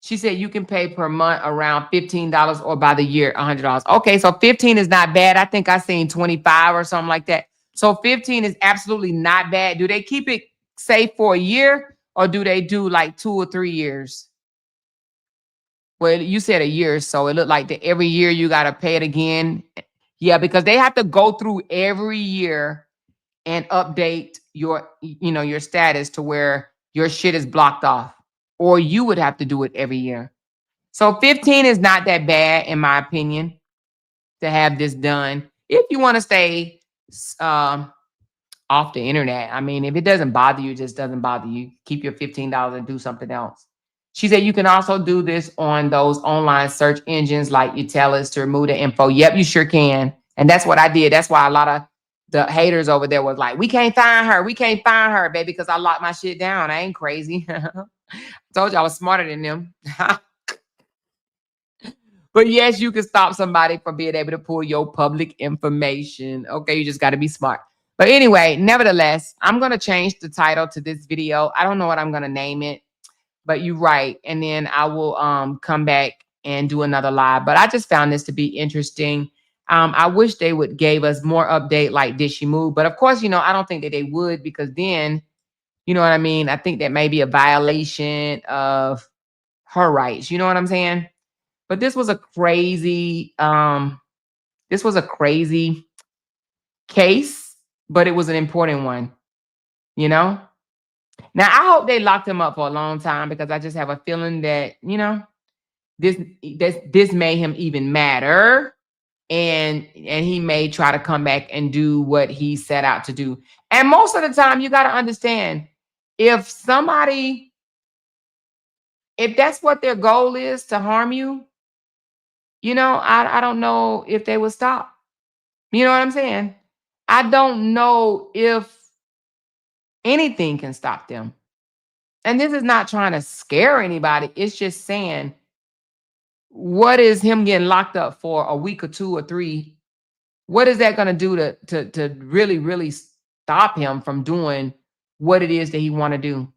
She said you can pay per month around $15 or by the year, $100. Okay, so 15 is not bad. I think I seen 25 or something like that. So 15 is absolutely not bad. Do they keep it safe for a year or do they do like 2 or 3 years? Well, you said a year, so it looked like that every year you got to pay it again. Yeah, because they have to go through every year and update your status to where your shit is blocked off, or you would have to do it every year. So 15 is not that bad, in my opinion, to have this done. If you want to stay off the internet, I mean, if it doesn't bother you, it just doesn't bother you. Keep your $15 and do something else. She said you can also do this on those online search engines like Utellus to remove the info. Yep, you sure can. And that's what I did. That's why a lot of the haters over there was like, we can't find her. We can't find her, baby, because I locked my shit down. I ain't crazy. Told you I was smarter than them. But yes, you can stop somebody from being able to pull your public information. Okay, you just got to be smart. But anyway, nevertheless, I'm going to change the title to this video. I don't know what I'm going to name it, but you're right. And then I will come back and do another live. But I just found this to be interesting. I wish they would gave us more update like did she move? But of course, I don't think that they would, because then, you know what I mean? I think that may be a violation of her rights. You know what I'm saying? But this was a crazy case, but it was an important one, Now, I hope they locked him up for a long time, because I just have a feeling that, this made him even madder, and he may try to come back and do what he set out to do. And most of the time, you got to understand, if that's what their goal is, to harm you, I don't know if they would stop. You know what I'm saying? I don't know if anything can stop them. And this is not trying to scare anybody. It's just saying what is him getting locked up for a week or 2 or 3? What is that going to do to really, really stop him from doing what it is that he want to do?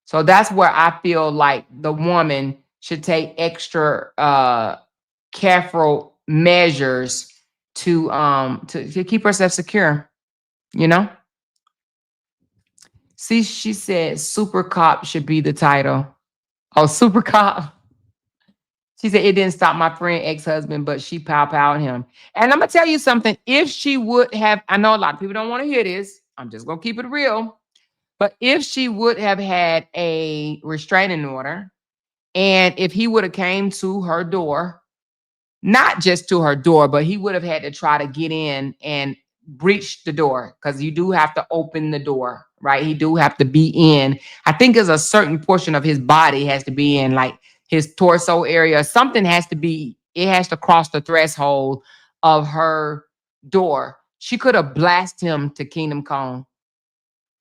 So that's where I feel like the woman should take extra careful measures to keep herself secure, you know? See, she said super cop should be the title. Oh, super cop. She said it didn't stop my friend ex-husband, but she pow-powed him. And I'm gonna tell you something. If she would have, I know a lot of people don't want to hear this. I'm just gonna keep it real. But if she would have had a restraining order, and if he would have came to her door, not just to her door, but he would have had to try to get in and breach the door, because you do have to open the door, right? He do have to be in. I think there's a certain portion of his body has to be in, like his torso area. Something has to be, it has to cross the threshold of her door. She could have blasted him to Kingdom Come,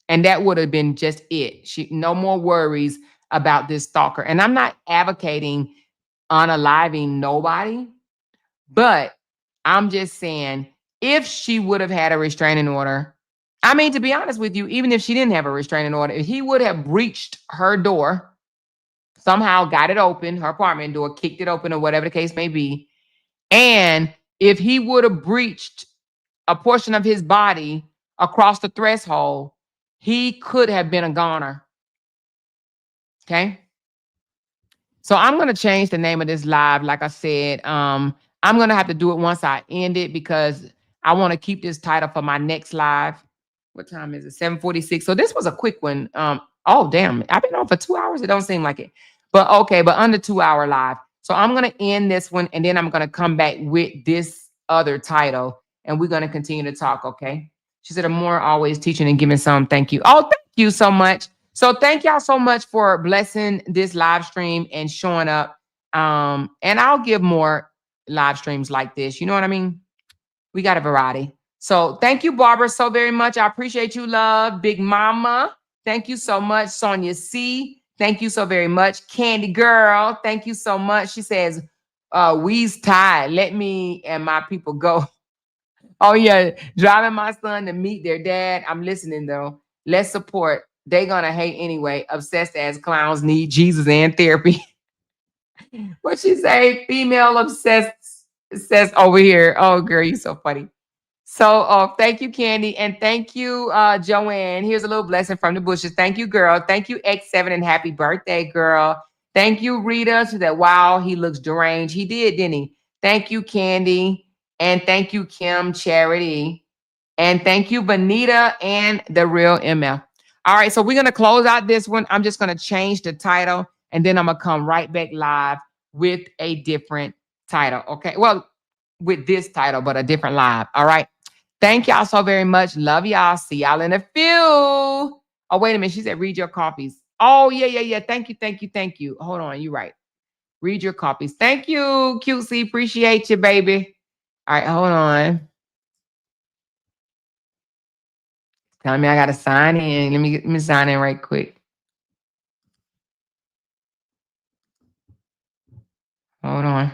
and that would have been just it. She no more worries about this stalker. And I'm not advocating unaliving nobody, but I'm just saying, if she would have had a restraining order, I mean, to be honest with you, even if she didn't have a restraining order, if he would have breached her door, somehow got it open, her apartment door, kicked it open or whatever the case may be, and if he would have breached a portion of his body across the threshold, he could have been a goner. Okay? So I'm going to change the name of this live. Like I said, I'm going to have to do it once I end it, because I want to keep this title for my next live. What time is it? 7:46. So this was a quick one. Oh, damn. I've been on for 2 hours. It don't seem like it. But okay, but under 2 hour live. So I'm going to end this one, and then I'm going to come back with this other title, and we're going to continue to talk, okay? She said, "Amore always teaching and giving some. Thank you." Oh, thank you so much. So thank y'all so much for blessing this live stream and showing up. And I'll give more live streams like this. You know what I mean? We got a variety. So thank you, Barbara, so very much. I appreciate you, love. Big Mama, thank you so much. Sonia C, thank you so very much. Candy Girl, thank you so much. She says, we's tired. Let me and my people go. Oh, yeah. Driving my son to meet their dad. I'm listening, though. Let's support. They gonna hate anyway. Obsessed as clowns need Jesus and therapy. What she say? Female obsessed over here. Oh, girl, you so funny. So thank you, Candy. And thank you, Joanne. Here's a little blessing from the bushes. Thank you, girl. Thank you, X7, and happy birthday, girl. Thank you, Rita. She said, wow, he looks deranged. He did, didn't he? Thank you, Candy. And thank you, Kim Charity. And thank you, Benita and the real ML. All right, so we're going to close out this one. I'm just going to change the title, and then I'm going to come right back live with a different title. Okay, well, with this title, but a different live. All right. Thank y'all so very much. Love y'all. See y'all in a few. Oh, wait a minute. She said, read your copies. Oh, yeah. Thank you. Hold on. You're right. Read your copies. Thank you, QC. Appreciate you, baby. All right, hold on. Telling me I got to sign in. Let me sign in right quick. Hold on.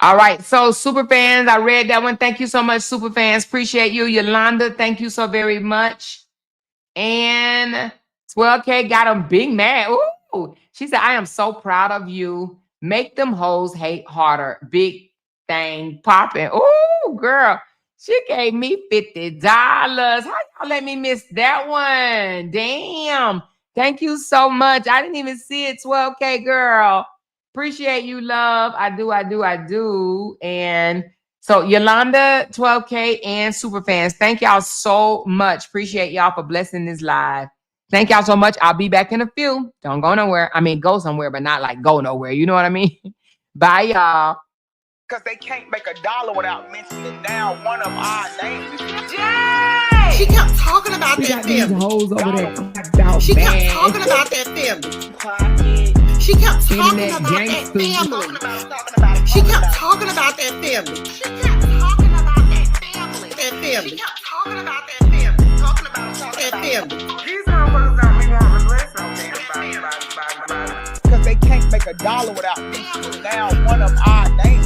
All right, so super fans, I read that one. Thank you so much, super fans. Appreciate you. Yolanda, thank you so very much. And 12K got them big mad. Ooh, she said, I am so proud of you. Make them hoes hate harder. Big thing popping. Ooh, girl. She gave me $50. How y'all let me miss that one? Damn. Thank you so much. I didn't even see it, 12K girl. Appreciate you, love. I do. And so Yolanda, 12K, and Superfans, thank y'all so much. Appreciate y'all for blessing this live. Thank y'all so much. I'll be back in a few. Don't go nowhere. I mean, go somewhere, but not like go nowhere. You know what I mean? Bye, y'all. Because they can't make $1 without mentioning down one of our names. Jay! She kept talking about that family. Hoes over there. She kept talking about that family. She kept talking about that family. She kept talking about that family. She kept talking about that family. That family. She kept talking about that family. Talking about that family. These motherfuckers don't be wanting to listen on them. Because they can't make a dollar without mentioning down one of our names.